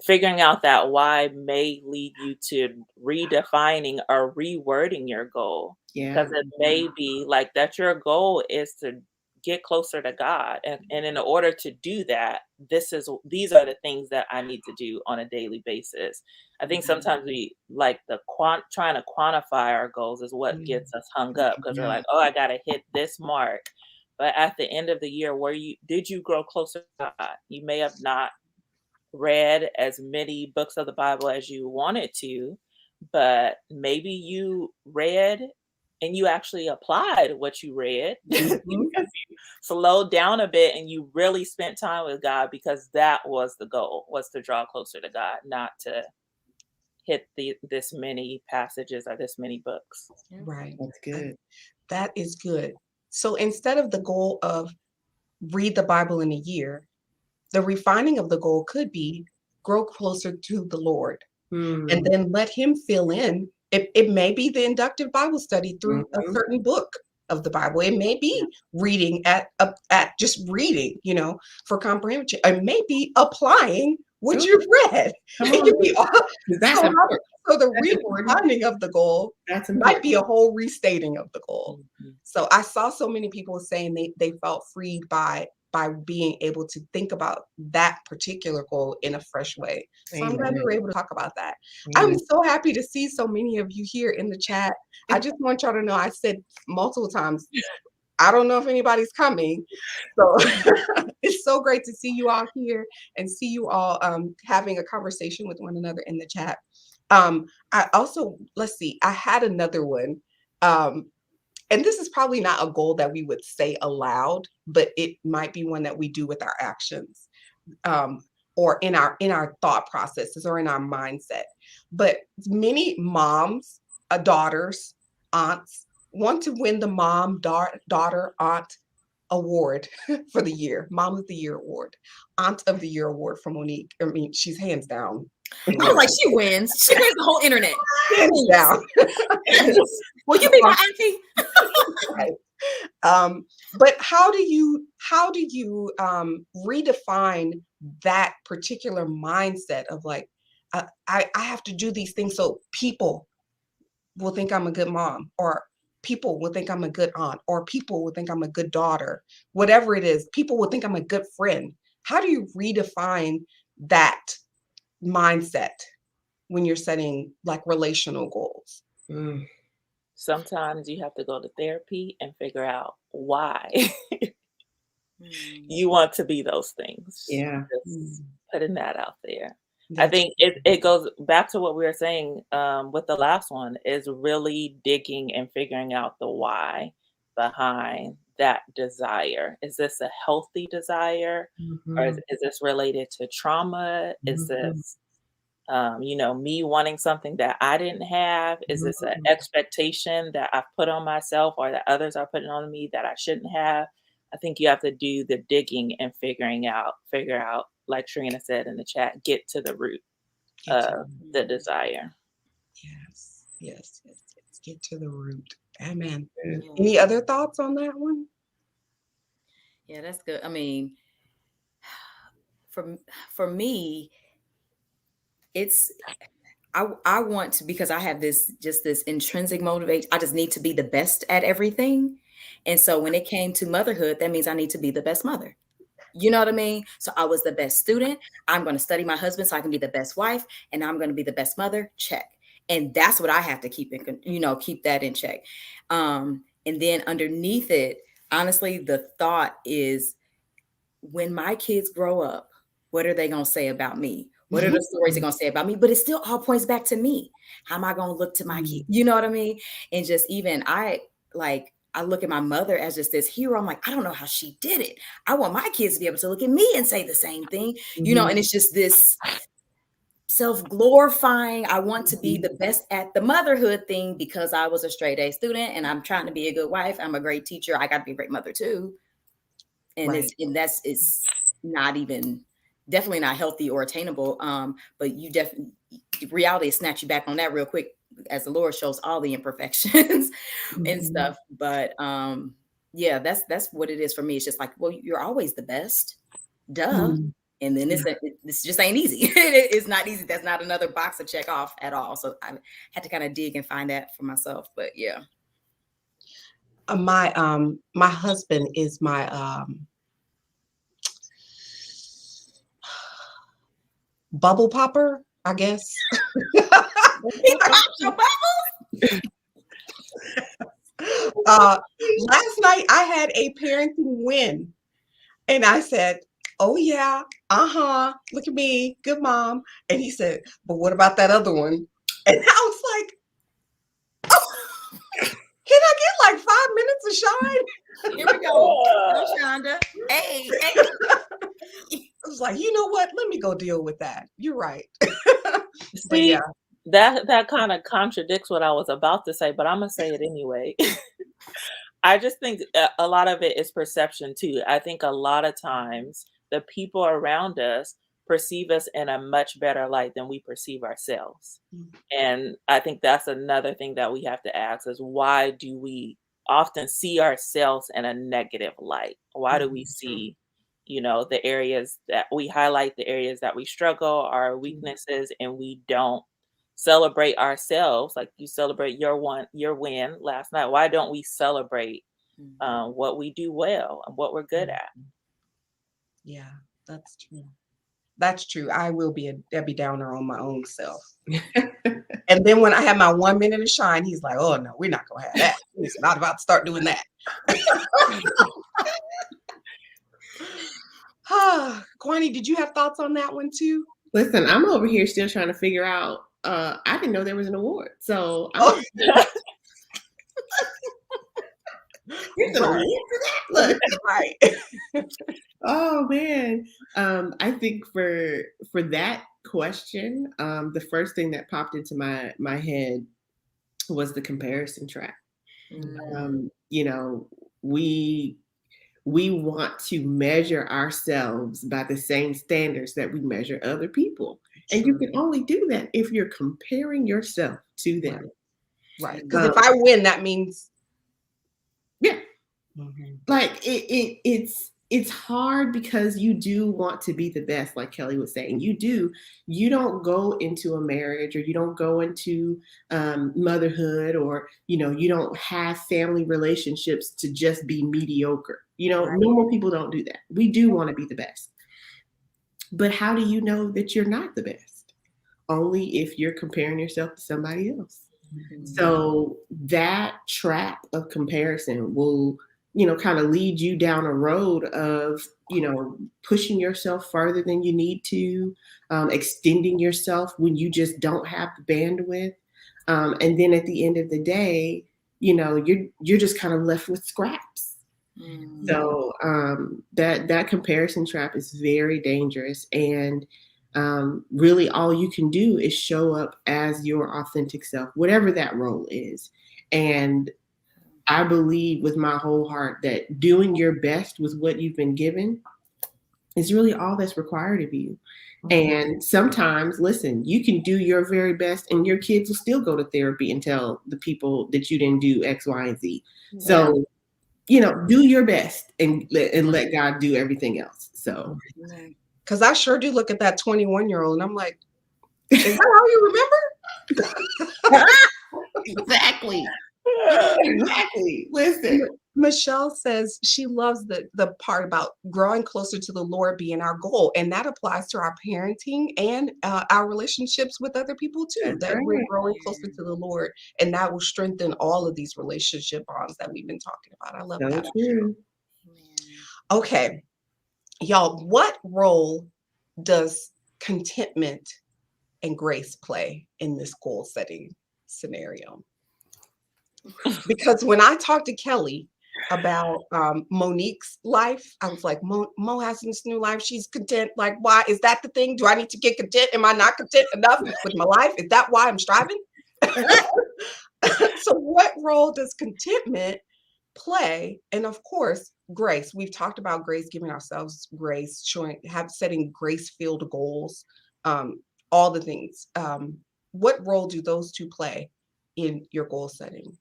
figuring out that why may lead you to redefining or rewording your goal. Because it may be like that your goal is to get closer to God. And in order to do that, these are the things that I need to do on a daily basis. I think sometimes we like trying to quantify our goals is what gets us hung up, because we're like, oh, I gotta hit this mark. But at the end of the year, did you grow closer to God? You may have not read as many books of the Bible as you wanted to, but maybe you read and you actually applied what you read. Because you slowed down a bit and you really spent time with God, because that was the goal, was to draw closer to God, not to hit this many passages or this many books. Right. That's good. That is good. So instead of the goal of read the Bible in a year, the refining of the goal could be grow closer to the Lord, and then let him fill in. It may be the inductive Bible study through a certain book of the Bible. It may be reading at just reading, for comprehension. It may be applying what you've read. It could be all. So the refining of the goal might be a whole restating of the goal. So I saw so many people saying they felt freed by being able to think about that particular goal in a fresh way. So I'm glad we were able to talk about that. I'm so happy to see so many of you here in the chat. I just want y'all to know, I said multiple times, I don't know if anybody's coming. So it's so great to see you all here and see you all having a conversation with one another in the chat. I also, let's see, I had another one. And this is probably not a goal that we would say aloud, but it might be one that we do with our actions, or in our thought processes or in our mindset. But many moms, daughters, aunts want to win the mom, daughter, aunt award for the year, Mom of the Year award, Aunt of the Year award from Monique. I mean, she's hands down. I was like, she wins. She wins the whole internet. Hands down. Will you be my auntie? Right. But how do you redefine that particular mindset of like, I have to do these things so people will think I'm a good mom, or people will think I'm a good aunt, or people will think I'm a good daughter, whatever it is, people will think I'm a good friend. How do you redefine that mindset when you're setting like relational goals? Sometimes you have to go to therapy and figure out why you want to be those things. Yeah. Just putting that out there. I think it goes back to what we were saying with the last one, is really digging and figuring out the why behind that desire. Is this a healthy desire? Or is this related to trauma? Is this me wanting something that I didn't have? Is this an expectation that I've put on myself or that others are putting on me that I shouldn't have? I think you have to do the digging and figure out, like Trina said in the chat, get to the root of the desire. Yes. Get to the root. Amen. Yeah. Any other thoughts on that one? Yeah, that's good. I mean, for me, it's I want to, because I have this intrinsic motivation. I just need to be the best at everything. And so when it came to motherhood, that means I need to be the best mother. You know what I mean? So I was the best student. I'm going to study my husband so I can be the best wife, and I'm going to be the best mother. Check. And that's what I have to keep keep that in check. And then underneath it, honestly, the thought is, when my kids grow up, what are they going to say about me? What are the stories they're going to say about me? But it still all points back to me. How am I going to look to my kids? You know what I mean? And just even I look at my mother as just this hero. I'm like, I don't know how she did it. I want my kids to be able to look at me and say the same thing, and it's just this self-glorifying. I want to be the best at the motherhood thing because I was a straight A student and I'm trying to be a good wife. I'm a great teacher. I got to be a great mother too. And it's not even, definitely not healthy or attainable. But you definitely, reality snatch you back on that real quick as the Lord shows all the imperfections and stuff. But yeah, that's what it is for me. It's just like, well, you're always the best, duh. And then this just ain't easy. It's not easy. That's not another box to check off at all. So I had to kind of dig and find that for myself. But yeah. My husband is my bubble popper, I guess. Last night I had a parenting win, and I said, "Oh yeah, look at me, good mom." And he said, "But what about that other one?" And I was like, "Oh, can I get like 5 minutes of shine?" Here we go. Oh, Chanda. Hey. I was like, you know what? Let me go deal with that. You're right. But yeah, that kind of contradicts what I was about to say, but I'm gonna say it anyway. I just think a lot of it is perception too. I think a lot of times the people around us perceive us in a much better light than we perceive ourselves. And I think that's another thing that we have to ask is, why do we often see ourselves in a negative light? Why do we see, the areas that we highlight, the areas that we struggle, our weaknesses, and we don't celebrate ourselves like you celebrate your win last night? Why don't we celebrate what we do well and what we're good at? Yeah, that's true. That's true. I will be a Debbie Downer on my own self. And then when I have my 1 minute of shine, he's like, "Oh no, we're not gonna have that. He's not about to start doing that." Kwani, did you have thoughts on that one too? Listen, I'm over here still trying to figure out. I didn't know there was an award, so there's an award for that. Look, right. Oh man, I think for that question, the first thing that popped into my head was the comparison trap. We want to measure ourselves by the same standards that we measure other people. And you can only do that if you're comparing yourself to them. Right. Because if I win, that means. Yeah. Like it's hard because you do want to be the best, like Kelly was saying. You don't go into a marriage, or you don't go into motherhood, or you don't have family relationships to just be mediocre. Right. Normal people don't do that. We do want to be the best. But how do you know that you're not the best? Only if you're comparing yourself to somebody else. So that trap of comparison will kind of lead you down a road of, pushing yourself further than you need to, extending yourself when you just don't have the bandwidth. And then at the end of the day, you're just kind of left with scraps. So that comparison trap is very dangerous. And really all you can do is show up as your authentic self, whatever that role is. And I believe with my whole heart that doing your best with what you've been given is really all that's required of you. And sometimes, listen, you can do your very best and your kids will still go to therapy and tell the people that you didn't do X, Y, and Z. So, do your best and let God do everything else. So, because I sure do look at that 21-year-old and I'm like, is that how you remember? Exactly. Listen. Michelle says she loves the part about growing closer to the Lord being our goal. And that applies to our parenting and our relationships with other people too, That's that right. we're growing closer to the Lord. And that will strengthen all of these relationship bonds that we've been talking about. I love So that. true. Okay, y'all, what role does contentment and grace play in this goal setting scenario? Because when I talked to Kelly about Monique's life, I was like, Mo has this new life. She's content. Like, why is that the thing? Do I need to get content? Am I not content enough with my life? Is that why I'm striving? So what role does contentment play? And of course, grace. We've talked about grace, giving ourselves grace, setting grace-filled goals, all the things. What role do those two play in your goal setting?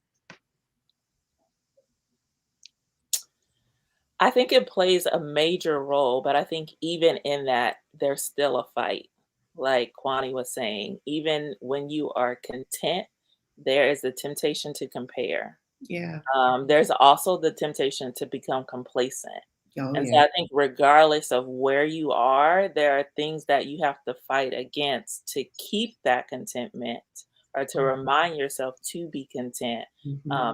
I think it plays a major role, but I think even in that, there's still a fight. Like Kwani was saying, even when you are content, there is a temptation to compare. Yeah. There's also the temptation to become complacent. Oh, And so yeah. I think regardless of where you are, there are things that you have to fight against to keep that contentment or to remind yourself to be content,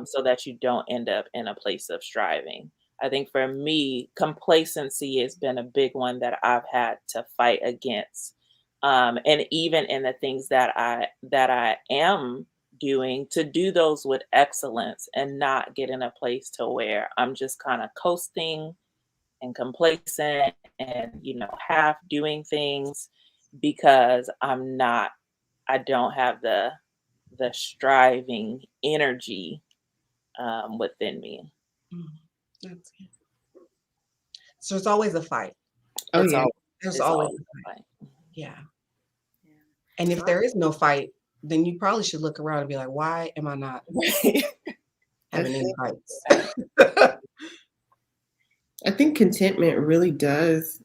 so that you don't end up in a place of striving. I think for me, complacency has been a big one that I've had to fight against. And even in the things that I am doing, to do those with excellence and not get in a place to where I'm just kind of coasting and complacent and half doing things because I don't have the striving energy within me. That's it. So it's always a fight. Oh, It's yeah. There's it's always always a fight. like, Yeah. And if there is no fight, then you probably should look around and be like, why am I not having any fights? I think contentment really does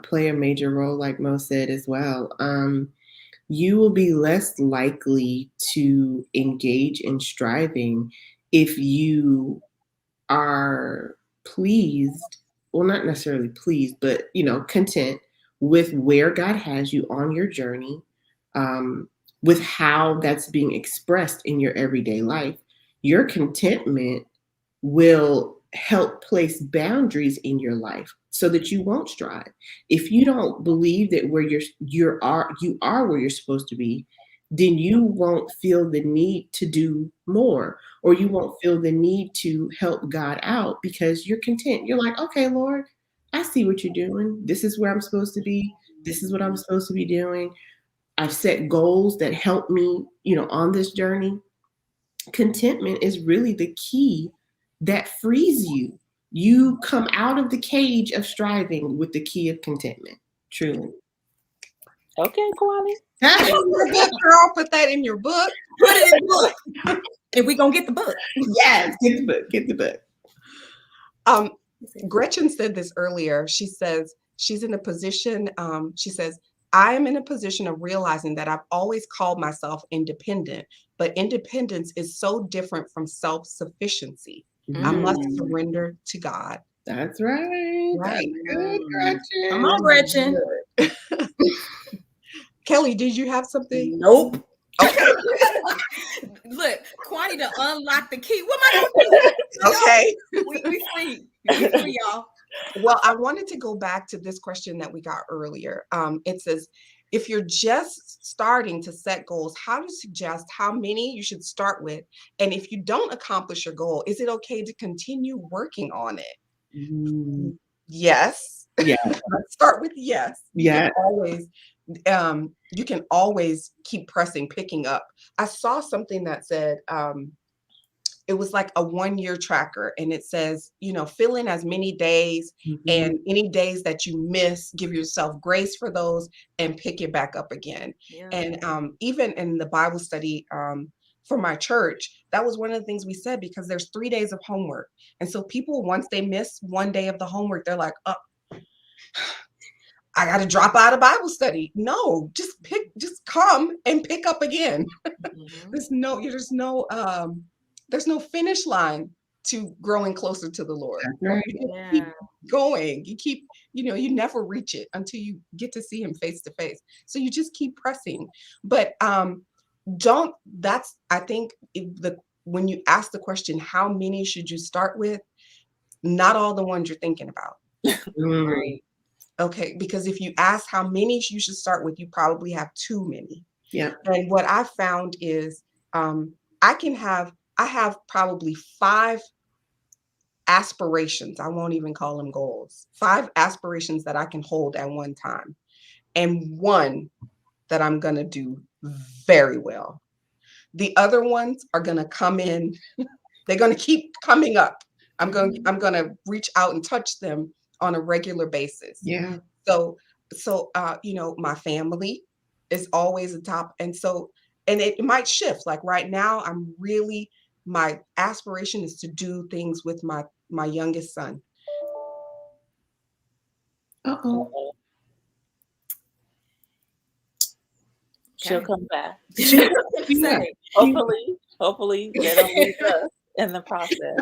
play a major role, like Mo said as well. You will be less likely to engage in striving if you are pleased, well, not necessarily pleased, but, content with where God has you on your journey, with how that's being expressed in your everyday life. Your contentment will help place boundaries in your life so that you won't strive. If you don't believe that where you are where you're supposed to be, then you won't feel the need to do more, or you won't feel the need to help God out because you're content. You're like, okay, Lord, I see what you're doing. This is where I'm supposed to be. This is what I'm supposed to be doing. I've set goals that help me, on this journey. Contentment is really the key that frees you. You come out of the cage of striving with the key of contentment. Truly. okay, Kwani. Put it in your book, girl. Put that in your book. Put it in the book. And we're going to get the book. Yes, get the book. Get the book. Gretchen said this earlier. She says she's in a position, she says, I am in a position of realizing that I've always called myself independent, but independence is so different from self-sufficiency. I must surrender to God. That's right. Right. That's good, Gretchen. Come on, Gretchen. Kelly, did you have something? Nope. Okay. Look, Kwani to unlock the key. What am I going to do? Okay. We free. We free, y'all. Well, I wanted to go back to this question that we got earlier. It says, if you're just starting to set goals, how do you suggest how many you should start with? And if you don't accomplish your goal, is it okay to continue working on it? Yes. Yeah. Let's start with yes. Yeah. You can always keep pressing, picking up. I saw something that said, it was like a 1-year tracker, and it says, fill in as many days, and any days that you miss, give yourself grace for those and pick it back up again. Yeah. And even in the Bible study for my church, that was one of the things we said, because there's 3 days of homework. And so people, once they miss one day of the homework, they're like, oh, I got to drop out of Bible study. No, just come and pick up again. There's no finish line to growing closer to the Lord. Right. You keep going. You keep, you never reach it until you get to see him face to face. So you just keep pressing. But I think when you ask the question, how many should you start with? Not all the ones you're thinking about. Right. Okay, because if you ask how many you should start with, you probably have too many. Yeah. And what I found is I have probably 5 aspirations. I won't even call them goals. 5 aspirations that I can hold at one time, and one that I'm going to do very well. The other ones are going to come in. They're going to keep coming up. I'm going to reach out and touch them on a regular basis. Yeah. So my family is always the top. And it might shift. Like right now, my aspiration is to do things with my youngest son. Uh-oh. She'll come back. Yeah. Hopefully they don't leave us in the process.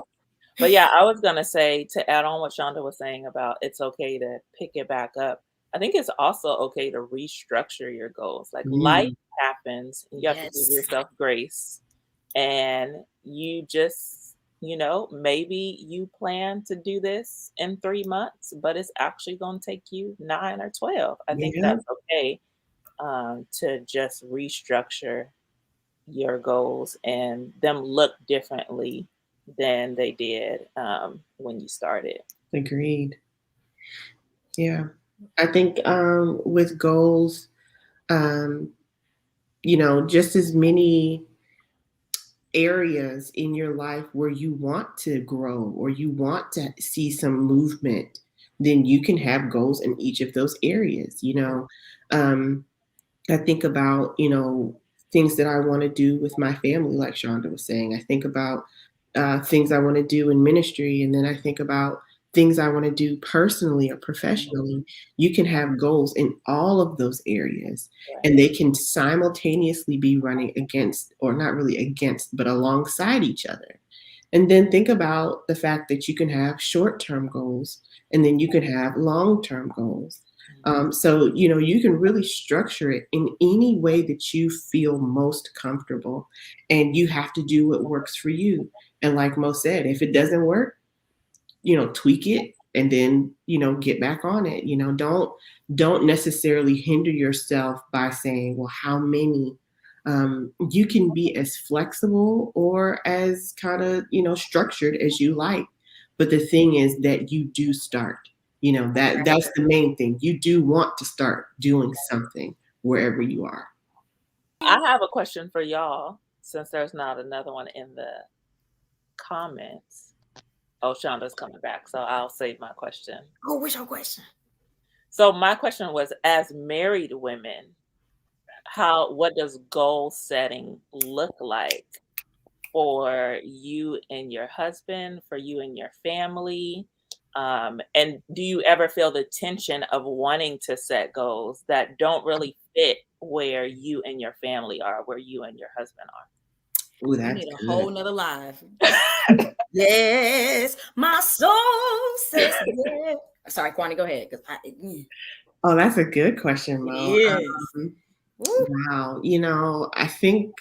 But yeah, I was gonna say, to add on what Chanda was saying about it's okay to pick it back up. I think it's also okay to restructure your goals. Like life happens, and you have to give yourself grace. And you just, maybe you plan to do this in 3 months, but it's actually going to take you 9 or 12. I think that's okay to just restructure your goals and them look differently than they did when you started. Agreed. Yeah. I think with goals, just as many areas in your life where you want to grow or you want to see some movement, then you can have goals in each of those areas. I think about, things that I want to do with my family, like Chanda was saying. I think about things I want to do in ministry, and then I think about things I want to do personally or professionally. You can have goals in all of those areas, and they can simultaneously be running against, or not really against, but alongside each other. And then think about the fact that you can have short-term goals, and then you can have long-term goals. So, you can really structure it in any way that you feel most comfortable, and you have to do what works for you. And like Mo said, if it doesn't work, tweak it and then, get back on it. Don't necessarily hinder yourself by saying, well, how many? You can be as flexible or as kind of, structured as you like. But the thing is that you do start, that's the main thing. You do want to start doing something wherever you are. I have a question for y'all, since there's not another one in the comments. Oh, Chanda's coming back, so I'll save my question. Oh, what's your question? So my question was, as married women, what does goal setting look like for you and your husband, for you and your family? And do you ever feel the tension of wanting to set goals that don't really fit where you and your family are, where you and your husband are? Ooh, that's we need a good. whole nother live. Yes, my soul says yes. Sorry, Kwani, go ahead. Oh, that's a good question, Mo. Yes. Wow. I think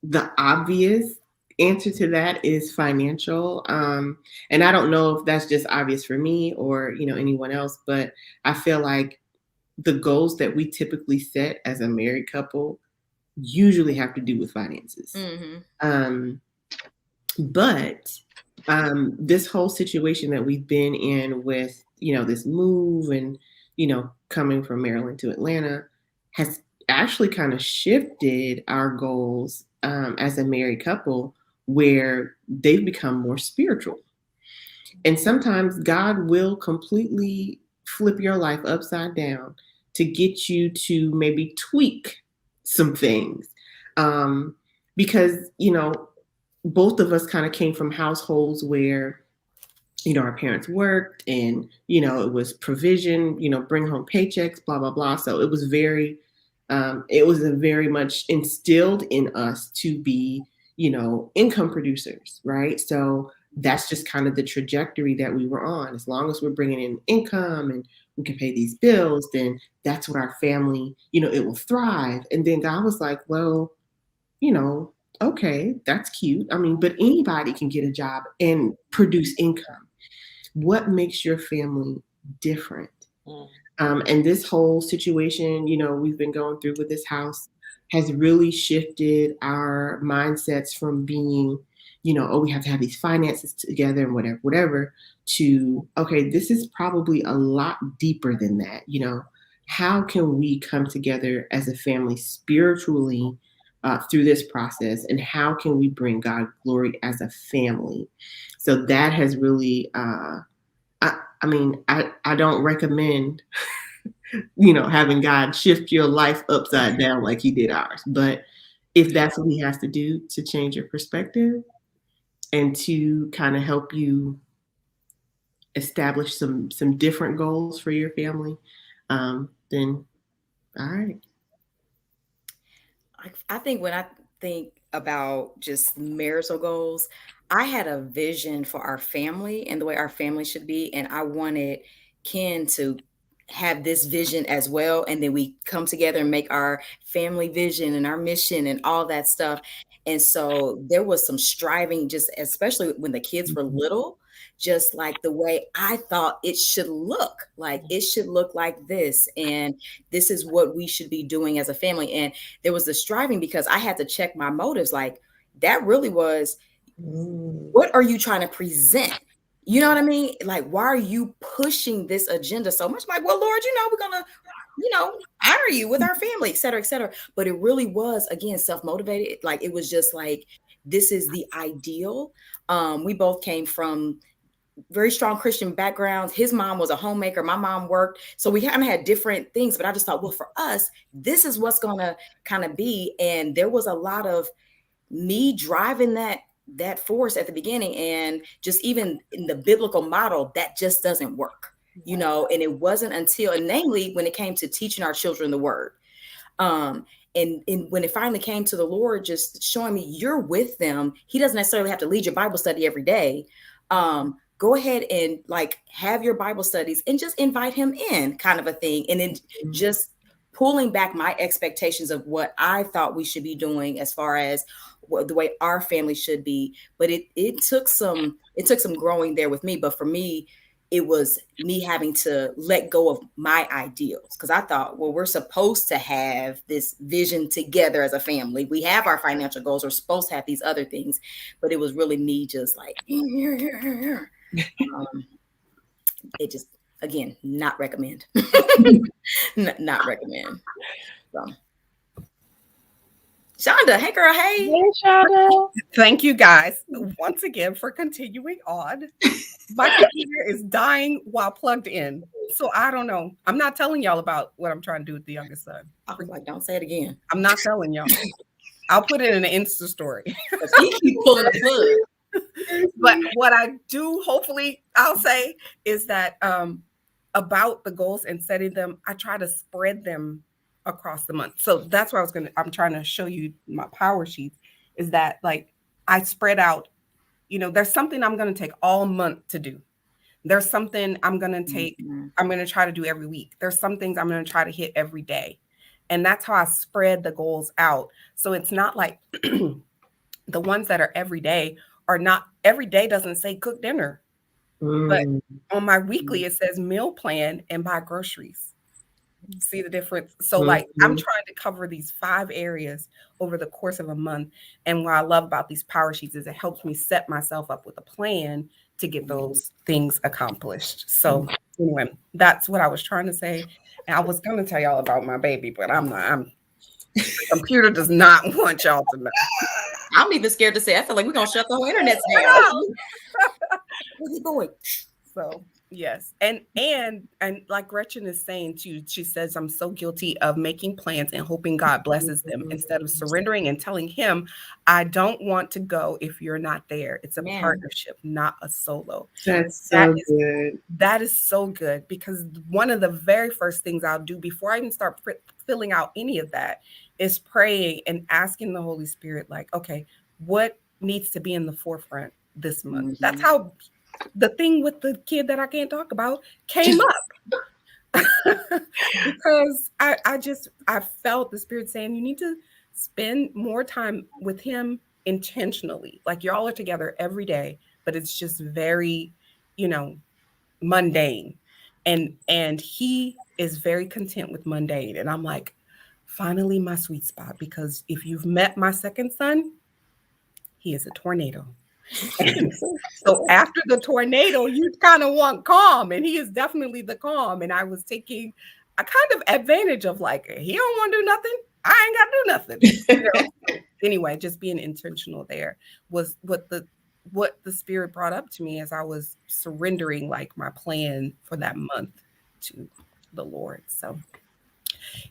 the obvious answer to that is financial. And I don't know if that's just obvious for me or, anyone else, but I feel like the goals that we typically set as a married couple usually have to do with finances. But this whole situation that we've been in with, this move and, coming from Maryland to Atlanta has actually kind of shifted our goals as a married couple where they've become more spiritual. And sometimes God will completely flip your life upside down to get you to maybe tweak some things. Because, both of us kind of came from households where, our parents worked and, it was provision, bring home paychecks, blah, blah, blah. So it was very much instilled in us to be, income producers, right? So that's just kind of the trajectory that we were on. As long as we're bringing in income and we can pay these bills, then that's what our family, it will thrive. And then God was like, well, okay, that's cute. I mean, but anybody can get a job and produce income. What makes your family different? And this whole situation, we've been going through with this house has really shifted our mindsets from being, we have to have these finances together and whatever, to, okay, this is probably a lot deeper than that. How can we come together as a family spiritually through this process, and how can we bring God glory as a family? So that has really, I don't recommend, having God shift your life upside down like he did ours. But if that's what he has to do to change your perspective and to kind of help you establish some different goals for your family, then all right. I think when I think about just marital goals, I had a vision for our family and the way our family should be. And I wanted Ken to have this vision as well. And then we come together and make our family vision and our mission and all that stuff. And so there was some striving, just especially when the kids were little, just like the way I thought it should look. Like it should look like this. And this is what we should be doing as a family. And there was the striving because I had to check my motives. Like that really was, what are you trying to present? You know what I mean? Like, why are you pushing this agenda so much? Like, well, Lord, we're going to, honor you with our family, et cetera, et cetera. But it really was, again, self-motivated. Like, it was just like, this is the ideal. We both came from very strong Christian backgrounds. His mom was a homemaker. My mom worked. So we kind of had different things, but I just thought, well, for us, this is what's going to kind of be. And there was a lot of me driving that force at the beginning, and just even in the biblical model, that just doesn't work, and it wasn't until, and namely when it came to teaching our children the word. And when it finally came to the Lord, just showing me you're with them. He doesn't necessarily have to lead your Bible study every day. Go ahead and like have your Bible studies and just invite him in, kind of a thing. And then just pulling back my expectations of what I thought we should be doing as far as the way our family should be. But it took some growing there with me. But for me, it was me having to let go of my ideals, because I thought, well, we're supposed to have this vision together as a family. We have our financial goals. We're supposed to have these other things. But it was really me just like, it just, again, not recommend. Not recommend. So. Chanda, hey girl, hey. Hey, Chanda. Thank you guys once again for continuing on. My computer is dying while plugged in. So I don't know. I'm not telling y'all about what I'm trying to do with the youngest son. I was like, don't say it again. I'm not telling y'all. I'll put it in an Insta story. He keep pulling the plug. But what I do, hopefully, I'll say is that about the goals and setting them, I try to spread them across the month. So that's why I'm trying to show you my power sheets, is that like I spread out, there's something I'm going to take all month to do. There's something I'm going to take, I'm going to try to do every week. There's some things I'm going to try to hit every day. And that's how I spread the goals out. So it's not like the ones that are every day are not, every day doesn't say cook dinner. But on my weekly, it says meal plan and buy groceries. See the difference? So like I'm trying to cover these 5 areas over the course of a month. And what I love about these power sheets is it helps me set myself up with a plan to get those things accomplished. So anyway, that's what I was trying to say. And I was going to tell y'all about my baby, but I'm not. The computer does not want y'all to know. I'm even scared to say. I feel like we're gonna shut the whole internet down. Where's he going? So Yes. And like Gretchen is saying too, she says, I'm so guilty of making plans and hoping God blesses them instead of surrendering and telling him, I don't want to go if you're not there. It's a partnership, not a solo. That's so good. That is so good, because one of the very first things I'll do before I even start filling out any of that is praying and asking the Holy Spirit, like, okay, what needs to be in the forefront this month? That's how the thing with the kid that I can't talk about came up. Because I felt the Spirit saying, you need to spend more time with him intentionally. Like, y'all are together every day, but it's just very, mundane. And he is very content with mundane. And I'm like, finally my sweet spot, because if you've met my second son, he is a tornado. So after the tornado, you kind of want calm, and he is definitely the calm. And I was taking a kind of advantage of, like, he don't want to do nothing, I ain't got to do nothing. So anyway, just being intentional there was what the Spirit brought up to me as I was surrendering, like, my plan for that month to the Lord. So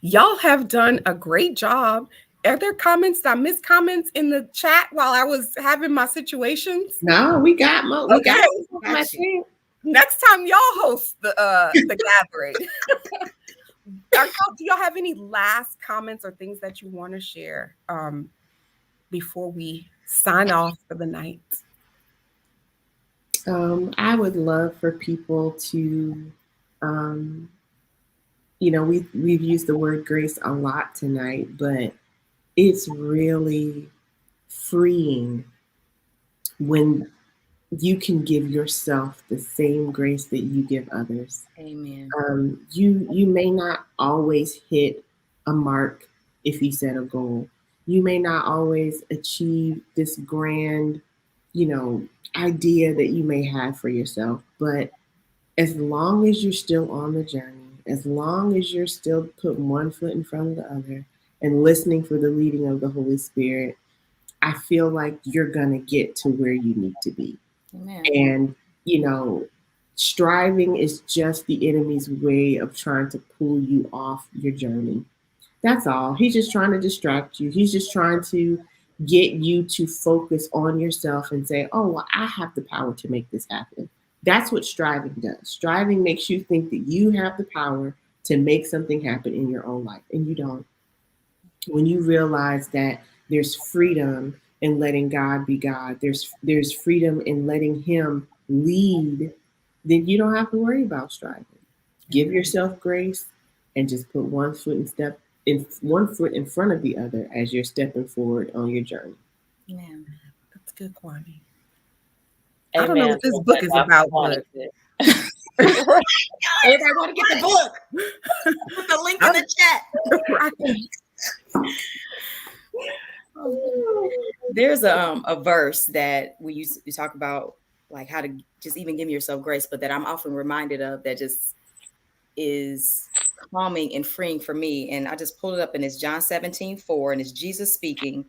y'all have done a great job. Are there comments? I missed comments in the chat while I was having my situations? No, we got more. We got next time y'all host the gathering. Do y'all have any last comments or things that you want to share before we sign off for the night? I would love for people to, we've used the word grace a lot tonight, but it's really freeing when you can give yourself the same grace that you give others. Amen. You may not always hit a mark if you set a goal. You may not always achieve this grand, idea that you may have for yourself. But as long as you're still on the journey, as long as you're still putting one foot in front of the other and listening for the leading of the Holy Spirit, I feel like you're going to get to where you need to be. Amen. And, striving is just the enemy's way of trying to pull you off your journey. That's all. He's just trying to distract you. He's just trying to get you to focus on yourself and say, oh, well, I have the power to make this happen. That's what striving does. Striving makes you think that you have the power to make something happen in your own life, and you don't. When you realize that there's freedom in letting God be God, there's freedom in letting him lead, then you don't have to worry about striving. Give yourself grace and just put one foot in front of the other as you're stepping forward on your journey. Yeah, that's good, Kwame. Amen. I don't know what this book is about, but everybody want to get the book. Put the link in the chat. There's a verse that we talk about, like how to just even give yourself grace, but that I'm often reminded of that just is calming and freeing for me. And I just pulled it up, and it's John 17:4, and it's Jesus speaking.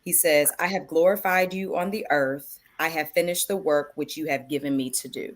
He says, I have glorified you on the earth. I have finished the work which you have given me to do.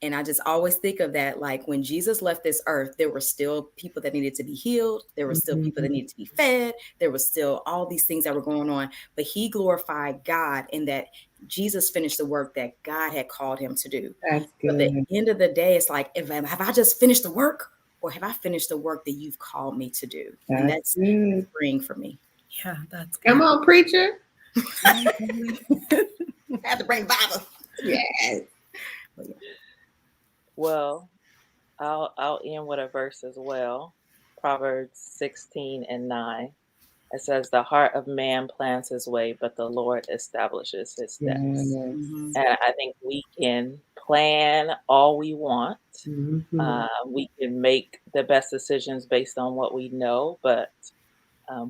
And I just always think of that, like when Jesus left this earth, there were still people that needed to be healed. There were still people that needed to be fed. There was still all these things that were going on. But he glorified God in that Jesus finished the work that God had called him to do. That's good. But at the end of the day, it's like, have I just finished the work, or have I finished the work that you've called me to do? And that's freeing for me. Yeah, that's good. Come on, preacher. I have to bring Bible. Yes. Well, I'll end with a verse as well. Proverbs 16:9. It says, the heart of man plans his way, but the Lord establishes his steps. Mm-hmm. And I think we can plan all we want. Mm-hmm. We can make the best decisions based on what we know, but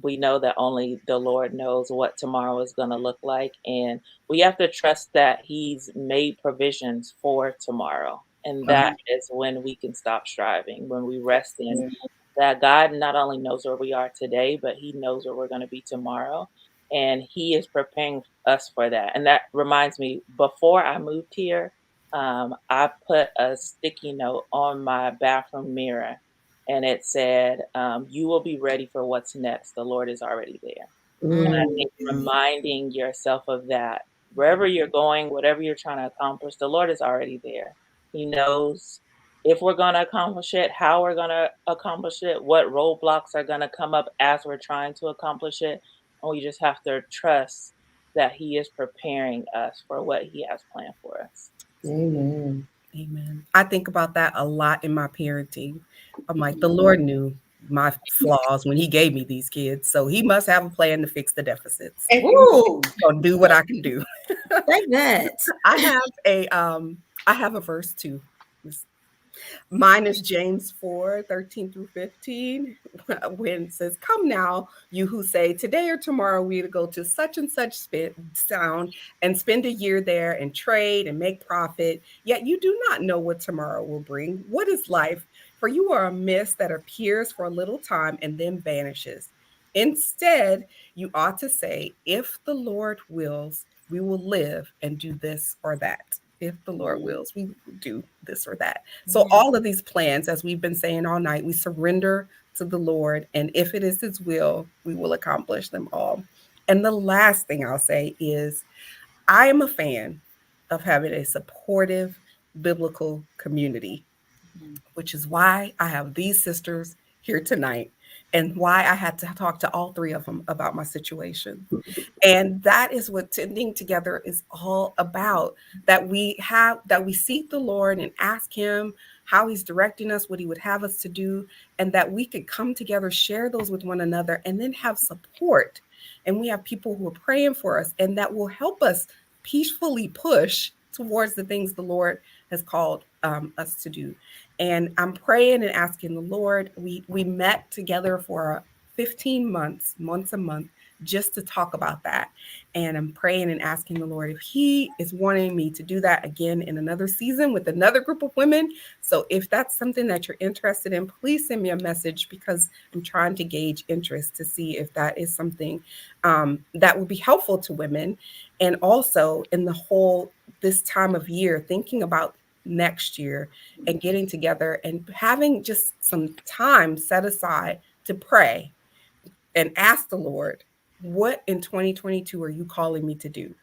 we know that only the Lord knows what tomorrow is going to look like. And we have to trust that he's made provisions for tomorrow. And that is when we can stop striving, when we rest in that God not only knows where we are today, but he knows where we're going to be tomorrow. and He is preparing us for that. And that reminds me, before I moved here, I put a sticky note on my bathroom mirror, and it said, "You will be ready for what's next. The Lord is already there." And I Mm. think reminding yourself of that, wherever you're going, whatever you're trying to accomplish, the Lord is already there. He knows if we're going to accomplish it, how we're going to accomplish it, what roadblocks are going to come up as we're trying to accomplish it. And we just have to trust that He is preparing us for what He has planned for us. Amen. Amen. I think about that a lot in my parenting. I'm like, the Lord knew my flaws when He gave me these kids, so He must have a plan to fix the deficits. Ooh, Gonna do what I can do. like that. I have a verse too. Mine is James 4:13 through 15, when it says, "Come now, you who say, today or tomorrow we to go to such and such sound and spend a year there and trade and make profit, yet you do not know what tomorrow will bring. What is life? For you are a mist that appears for a little time and then vanishes. Instead, you ought to say, if the Lord wills, we will live and do this or that. If the Lord wills, we will do this or that." So all of these plans, as we've been saying all night, we surrender to the Lord. And if it is His will, we will accomplish them all. And the last thing I'll say is I am a fan of having a supportive biblical community, which is why I have these sisters here tonight and why I had to talk to all three of them about my situation. And that is what tending together is all about, that we seek the Lord and ask Him how He's directing us, what He would have us to do, and that we could come together, share those with one another, and then have support. And we have people who are praying for us and that will help us peacefully push towards the things the Lord has called us to do. And I'm praying and asking the Lord. We met together for 15 months, once a month, just to talk about that. And I'm praying and asking the Lord if He is wanting me to do that again in another season with another group of women. So if that's something that you're interested in, please send me a message, because I'm trying to gauge interest to see if that is something that would be helpful to women. And also in the whole, this time of year, thinking about next year and getting together and having just some time set aside to pray and ask the Lord, what in 2022 are you calling me to do?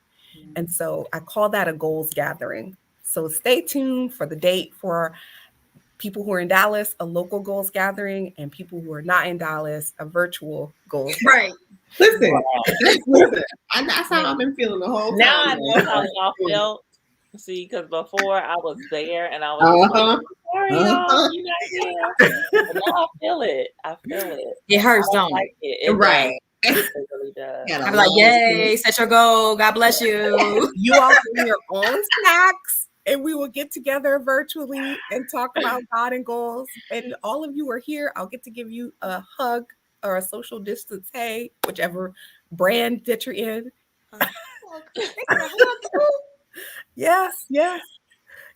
And so I call that a goals gathering. So stay tuned for the date for people who are in Dallas, a local goals gathering, and people who are not in Dallas, a virtual goals gathering. Right. Listen, Wow. listen. That's how I've been feeling the whole time. Now I know how y'all felt. See, because before I was there and I was just like, sorry, y'all, you're not here. But now I feel it. I feel it. It hurts, I don't like it? it. It Right. does. It really does. I'm like, yay, set your goal. God bless you. You all bring your own snacks, and we will get together virtually and talk about God and goals. And all of you are here. I'll get to give you a hug or a social distance, hey, whichever brand that you're in. Yes, yes,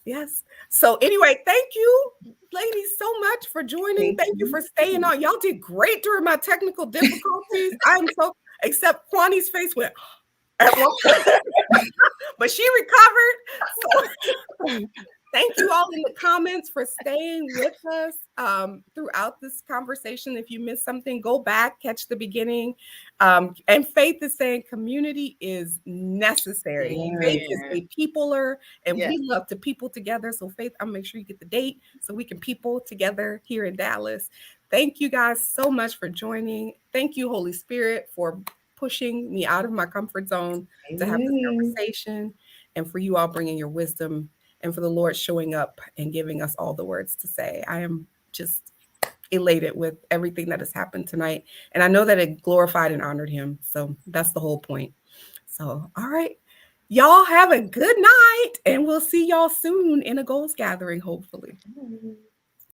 yes. So anyway, thank you, ladies, so much for joining. Thank you for staying on. Y'all did great during my technical difficulties. I'm so, except Kwani's face went at one point, but she recovered. So thank you all in the comments for staying with us throughout this conversation. If you missed something, go back, catch the beginning. And Faith is saying community is necessary. Yeah. Faith is a peopler, and Yeah. we love to people together. So Faith, I'll make sure you get the date so we can people together here in Dallas. Thank you guys so much for joining. Thank you, Holy Spirit, for pushing me out of my comfort zone to have this conversation, and for you all bringing your wisdom, and for the Lord showing up and giving us all the words to say. I am just elated with everything that has happened tonight. And I know that it glorified and honored Him. So that's the whole point. So, all right. Y'all have a good night, and we'll see y'all soon in a goals gathering, hopefully.